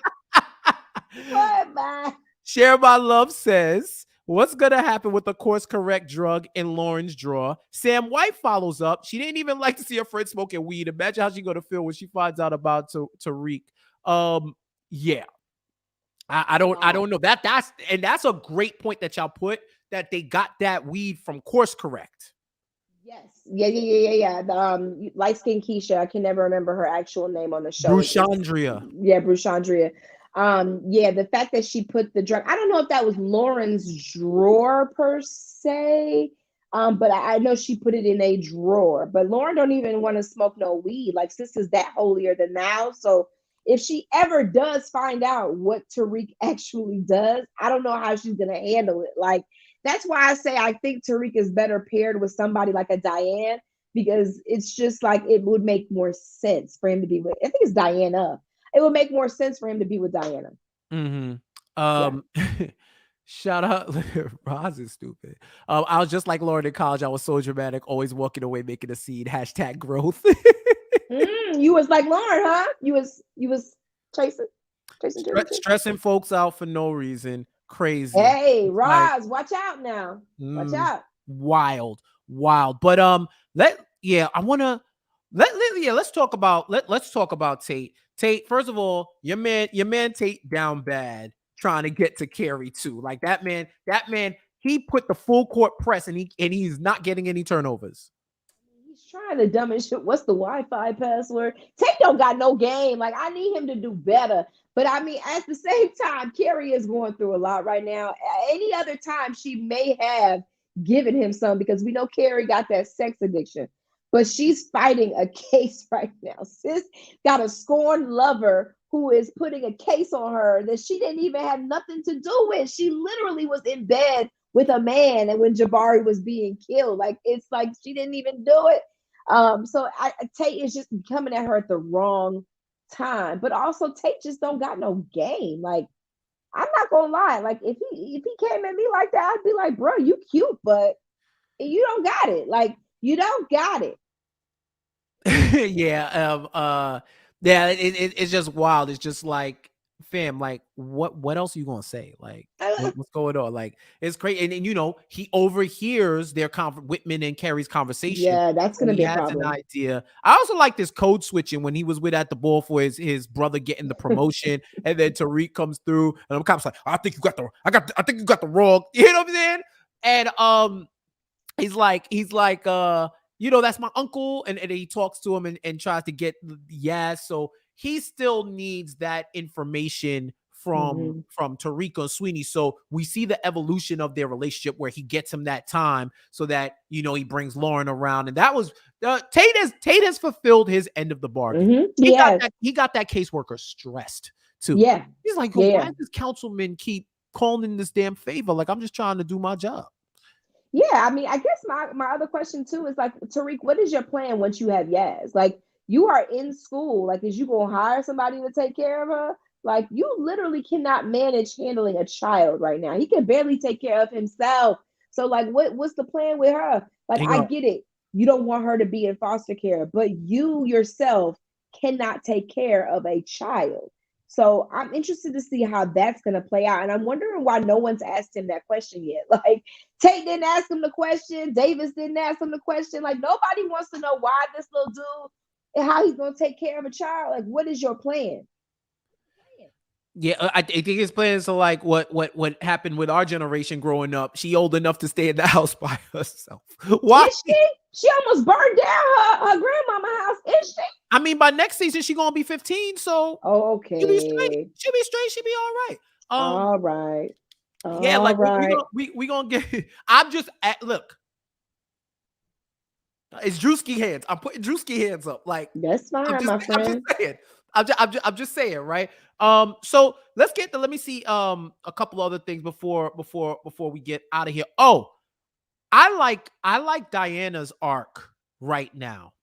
Bye. Share My Love says, what's gonna happen with the course correct drug in Lauren's drawer? Sam White follows up. She didn't even like to see her friend smoking weed. Imagine how she's gonna feel when she finds out about Tariq. Yeah. I don't know. That's a great point that y'all put, that they got that weed from course correct. Yes. Yeah. The light skinned Keisha. I can never remember her actual name on the show. Bruchandria. Yeah, Bruchandria. Yeah, the fact that she put the drug, I don't know if that was Lauren's drawer per se. But I know she put it in a drawer. But Lauren don't even want to smoke no weed. Like, sis is that holier than thou. So if she ever does find out what Tariq actually does, I don't know how she's gonna handle it. Like, that's why I say I think Tariq is better paired with somebody like a Diane, because it's just like it would make more sense for him to be with. I think it's Diana. It would make more sense for him to be with Diana. Mm-hmm. Shout out, Roz is stupid. I was just like Lauren in college. I was so dramatic, always walking away, making a scene. # growth. You was like Lauren, huh? You was chasing. Stressing folks out for no reason. Crazy. Hey, Like, Roz, watch out now. Watch out. wild. But I wanna Let's talk about let's talk about Tate. Tate, first of all, your man Tate down bad trying to get to Carrie too. Like that man, he put the full court press and he's not getting any turnovers. He's trying to dumb and shit. What's the Wi-Fi password? Tate don't got no game. Like I need him to do better. But I mean, at the same time, Carrie is going through a lot right now. Any other time, she may have given him some because we know Carrie got that sex addiction. But she's fighting a case right now. Sis got a scorned lover who is putting a case on her that she didn't even have nothing to do with. She literally was in bed with a man and when Jabari was being killed. Like it's like she didn't even do it. Tate is just coming at her at the wrong time. But also Tate just don't got no game. Like I'm not gonna lie. Like if he came at me like that, I'd be like, bro, you cute, but you don't got it. Like you don't got it. Yeah, it's just wild. It's just like, fam, like what else are you gonna say? Like what's going on? Like it's crazy. And you know, he overhears their Whitman and Carrie's conversation. Yeah, that's And gonna he be a has an problem. idea. I also like this code switching when he was with at the ball for his brother getting the promotion, and then Tariq comes through, and I'm kind of like, I think you got the wrong. You know what I'm saying? And he's like, you know, that's my uncle. And he talks to him and tries to get Yaz. So he still needs that information from Mm-hmm. Tariq and Sweeney. So we see the evolution of their relationship where he gets him that time so that, you know, he brings Lauren around. And that was Tate has fulfilled his end of the bargain. Mm-hmm. Yes. He got that caseworker stressed too. Yeah. He's like, Yeah. why Yeah. does this councilman keep calling in this damn favor? Like, I'm just trying to do my job. Yeah, I mean, I guess my other question too is like, Tariq, what is your plan once you have Yaz? Like, you are in school. Like, is you gonna hire somebody to take care of her? Like, you literally cannot manage handling a child right now. He can barely take care of himself. So, like, what's the plan with her? Like, He I go, get it. You don't want her to be in foster care, but you yourself cannot take care of a child. So I'm interested to see how that's going to play out. And I'm wondering why no one's asked him that question yet. Like, Tate didn't ask him the question. Davis didn't ask him the question. Like nobody wants to know why this little dude and how he's going to take care of a child. Like, what is your plan? yeah, I think his plan is to like what happened with our generation growing up. She old enough to stay in the house by herself. Why? Is she? She almost burned down her grandmama house. Is she? I mean, by next season she gonna be 15, so Oh, she'll be straight. okay. She'll be straight. She'll be all right. All right. Yeah, All like right. we gonna get. I'm just look. It's Drewski hands. I'm putting Drewski hands up. Like That's fine, my I'm just friend. saying. I'm just saying, right? So let me see a couple other things before we get out of here. Oh, I like Diana's arc right now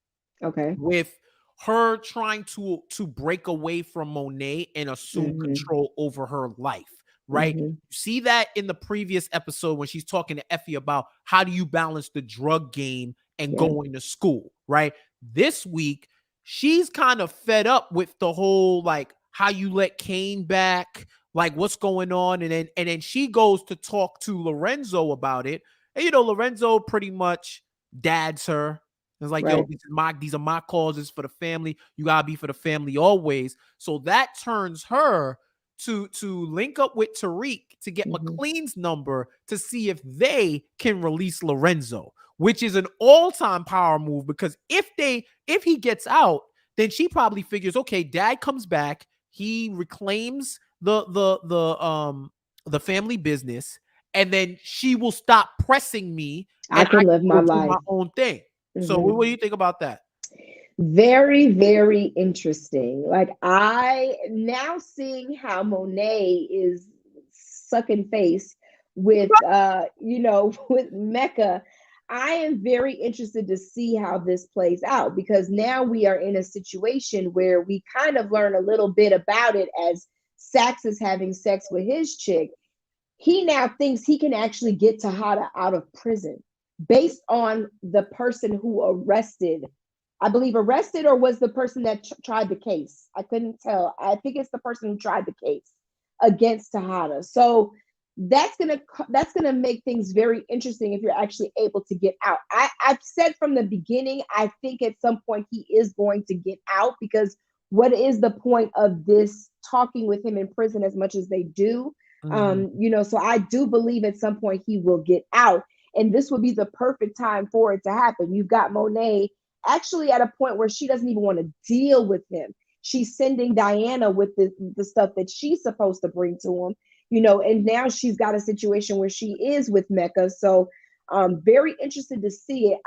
Okay. with her trying to break away from Monet and assume Mm-hmm. control over her life. Right? Mm-hmm. See that in the previous episode when she's talking to Effie about how do you balance the drug game and Yeah. going to school, right? This week, she's kind of fed up with the whole like how you let Cane back, like what's going on, and then she goes to talk to Lorenzo about it, and you know Lorenzo pretty much dads her. It's like, yo, Right. these are my causes for the family. You gotta be for the family always. So that turns her to link up with Tariq to get Mm-hmm. MacLean's number to see if they can release Lorenzo, which is an all-time power move because if he gets out, then she probably figures, okay, dad comes back, he reclaims the family business, and then she will stop pressing me I and I can live can my go do my life. own thing. So Mm-hmm. what do you think about that? Very, very interesting. Like I now seeing how Monet is sucking face with with Mecca. I am very interested to see how this plays out because now we are in a situation where we kind of learn a little bit about it as Sax is having sex with his chick. He now thinks he can actually get Tahada out of prison based on the person who arrested, I believe arrested, or was the person that tried the case. I couldn't tell. I think it's the person who tried the case against Tahada. So that's gonna make things very interesting if you're actually able to get out. I've said from the beginning, I think at some point he is going to get out, because what is the point of this talking with him in prison as much as they do? Mhm. So I do believe at some point he will get out, and this would be the perfect time for it to happen. You've got Monet actually at a point where she doesn't even want to deal with him. She's sending Diana with the stuff that she's supposed to bring to him, and now she's got a situation where she is with Mecca. So very interested to see it.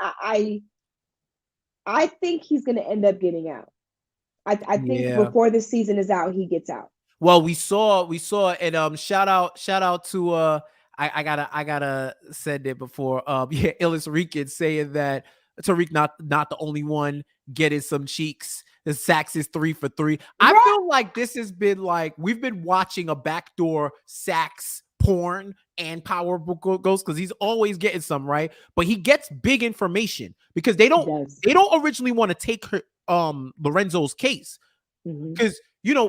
I think he's going to end up getting out. I think Yeah. before the season is out, he gets out. Well, we saw and shout out to I gotta said it before. Yeah, Illis Rican saying that Tariq not the only one getting some cheeks. The Sax is 3 for 3. I Right. feel like this has been like we've been watching a backdoor Sax porn and Power Ghost, because he's always getting some, right? But he gets big information because they He don't does. they don't originally want to take her Lorenzo's case. Mm-hmm. Because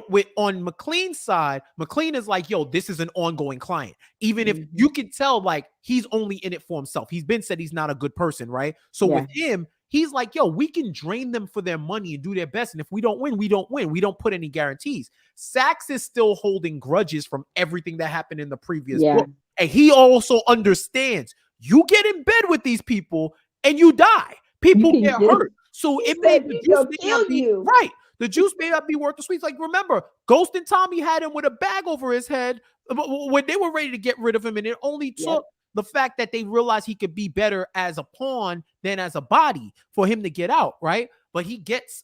with on MacLean's side, MacLean is like, yo, this is an ongoing client. Even if Mm-hmm. you can tell, like, he's only in it for himself. He's been said he's not a good person, right? So Yeah. with him, he's like, yo, we can drain them for their money and do their best. And if we don't win, we don't win. We don't put any guarantees. Sax is still holding grudges from everything that happened in the previous Yeah. book. And he also understands you get in bed with these people and you die. You People can get get. hurt. So He it said made the he juice gonna may not kill be you. right. The juice may not be worth the sweets. Like, remember, Ghost and Tommy had him with a bag over his head when they were ready to get rid of him, and it only Yep. took the fact that they realized he could be better as a pawn than as a body for him to get out, right? But he gets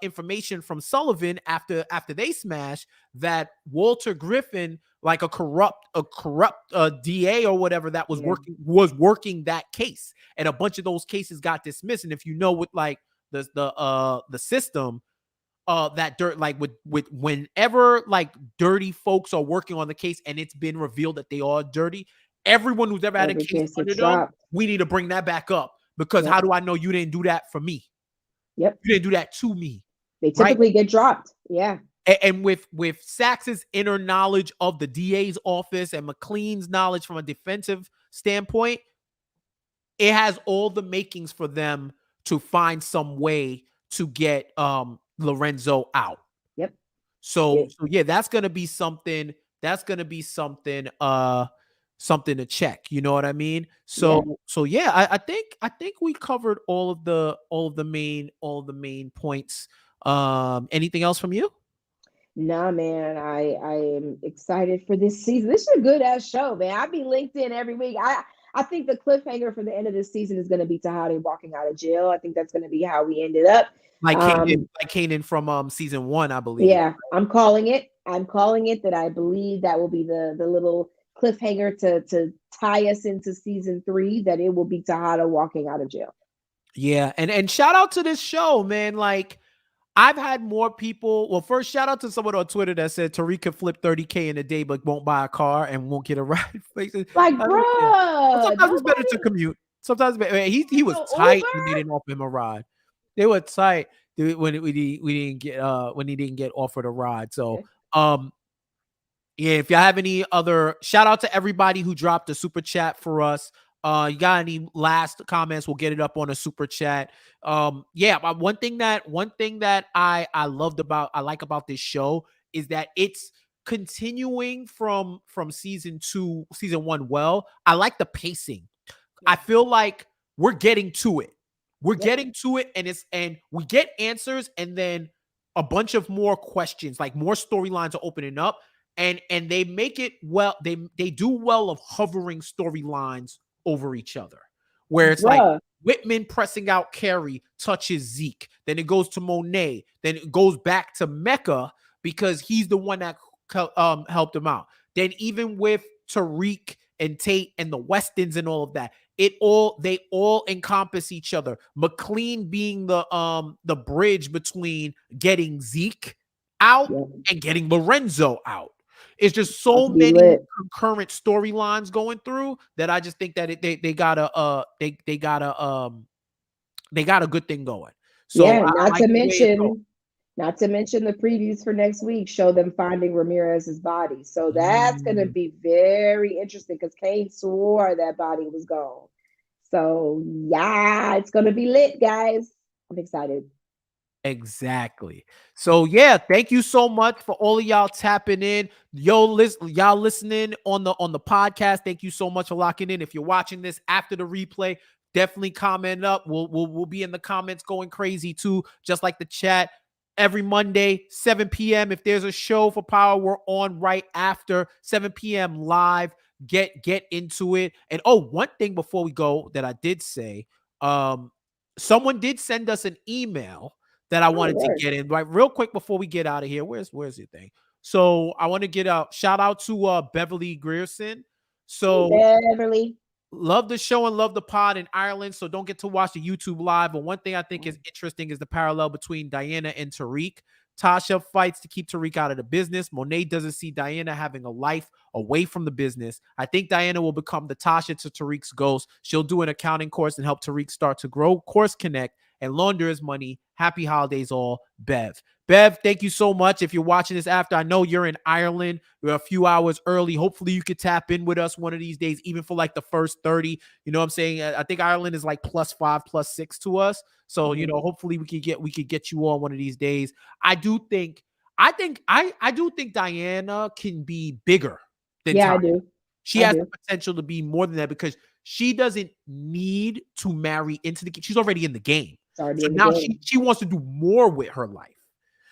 information from Sullivan after they smash that Walter Griffin, like a corrupt DA or whatever, that was Yeah. working that case, and a bunch of those cases got dismissed. And if you know, with like the system, that dirt, like with whenever like dirty folks are working on the case and it's been revealed that they are dirty, everyone who's ever had a Every case case under gets them, dropped. we need to bring that back up, because Yep. how do I know you didn't do that for me? Yep. You didn't do that to me, They right? typically get dropped. Yeah. And with Sax's inner knowledge of the DA's office and MacLean's knowledge from a defensive standpoint, it has all the makings for them to find some way to get Lorenzo out. Yep. So yeah, that's gonna be something. That's gonna be something to check. You know what I mean? Yeah. So yeah, I think we covered all of the main points. Anything else from you? Nah, man, I am excited for this season. This is a good ass show, man. I'll be linked in every week. I think the cliffhanger for the end of this season is going to be Tahani walking out of jail. I think that's going to be how we ended up. Like Um, Kanan from season 1, I believe. yeah, I'm calling it. I'm calling it that. I believe that will be the little cliffhanger to tie us into season 3. That it will be Tahada walking out of jail. Yeah, and shout out to this show, man. Like, I've had more people. Well, first, shout out to someone on Twitter that said Tariq could flip 30K in a day, but won't buy a car and won't get a ride. Like, Yeah. But bruh, sometimes it's better to nobody. commute. Sometimes he was No tight when they Uber. didn't offer him a ride. They were tight when we didn't get when he didn't get offered a ride. So yeah, if y'all have any other, shout out to everybody who dropped a super chat for us. You got any last comments? We'll get it up on a super chat. Yeah, but one thing that I like about this show is that it's continuing from season 1. Well, I like the pacing. I feel like we're getting to it. We're Yep. getting to it, and we get answers, and then a bunch of more questions, like more storylines are opening up, and they make it well. They do well of hovering storylines over each other, where it's like Bruh. Whitman pressing out Carrie touches Zeke, then it goes to Monet, then it goes back to Mecca because he's the one that helped him out. Then even with Tariq and Tate and the Westons and all of that, they all encompass each other. MacLean being the bridge between getting Zeke out Yep. and getting Lorenzo out. It's just so About to be many lit. concurrent storylines going through that I just think that they got a good thing going. So Yeah, I not like to the way it's going. mention Not to mention the previews for next week show them finding Ramirez's body. So that's going to Mm. be very interesting because Kane swore that body was gone. So yeah, it's going to be lit, guys. I'm excited. Exactly. So yeah, thank you so much for all of y'all tapping in. Y'all listening on the podcast. Thank you so much for locking in. If you're watching this after the replay, definitely comment up. We'll be in the comments going crazy too, just like the chat. Every Monday, 7 p.m. If there's a show for Power, we're on right after 7 p.m. live. Get into it. And oh, one thing before we go that I did say, someone did send us an email that I Oh, wanted to Lord. get in right real quick before we get out of here. Where's your thing? So I want to get a shout out to Beverly Grierson. Hey, So Beverly. love the show and love the pod in Ireland. So don't get to watch the YouTube live. But one thing I think is Mm. interesting is the parallel between Diana and Tariq. Tasha fights to keep Tariq out of the business. Monet doesn't see Diana having a life away from the business. I think Diana will become the Tasha to Tariq's ghost. She'll do an accounting course and help Tariq start to grow. Course Connect and launder his money. Happy holidays, all. Bev. Bev, thank you so much. If you're watching this after, I know you're in Ireland. We're a few hours early. Hopefully, you could tap in with us one of these days, even for like the first 30. You know what I'm saying? I think Ireland is like +5, +6 to us. So, Mhm. hopefully we could get you on one of these days. I do think Diana can be bigger than Yeah, Tasha. I do. She I has the do. potential to be more than that because she doesn't need to marry into the game. She's already in the game. It's already So in the now game. she wants to do more with her life.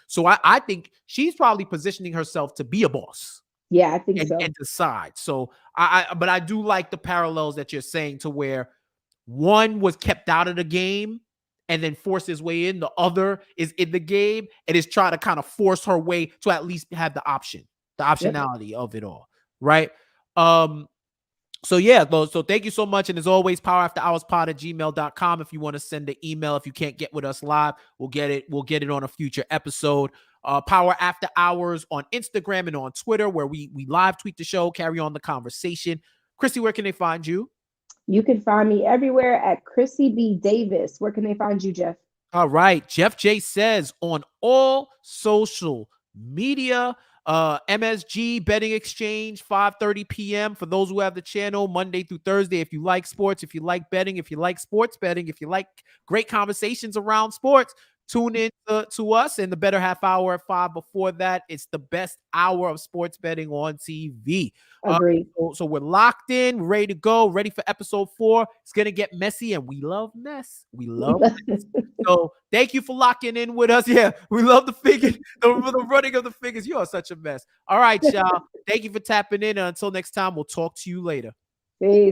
So I think she's probably positioning herself to be a boss Yeah, I think and so. decide. So but I do like the parallels that you're saying to where one was kept out of the game and then forced his way in. The other is in the game and is trying to kind of force her way to at least have the Yep. optionality of it all. Right. Um, so yeah, so thank you so much. And as always, powerafterhourspod@gmail.com. If you want to send an email, if you can't get with us live, we'll get it on a future episode. Power After Hours on Instagram and on Twitter, where we live tweet the show, carry on the conversation. Chrissy, where can they find you? You can find me everywhere at Chrissy B. Davis. Where can they find you, Jeff? All right. Jeff J says on all social media, MSG Betting Exchange, 5:30 p.m. for those who have the channel, Monday through Thursday. If you like sports, if you like betting, if you like sports betting, if you like great conversations around sports, tune in to us in the better half hour at 5 before that. It's the best hour of sports betting on TV. Uh, Agree. so we're locked in, ready to go, ready for episode 4. It's going to get messy, and we love mess. We love mess. So thank you for locking in with us. Yeah, we love the figures, the running of the figures. You are such a mess. All right, y'all. Thank you for tapping in. And until next time, we'll talk to you later. Peace.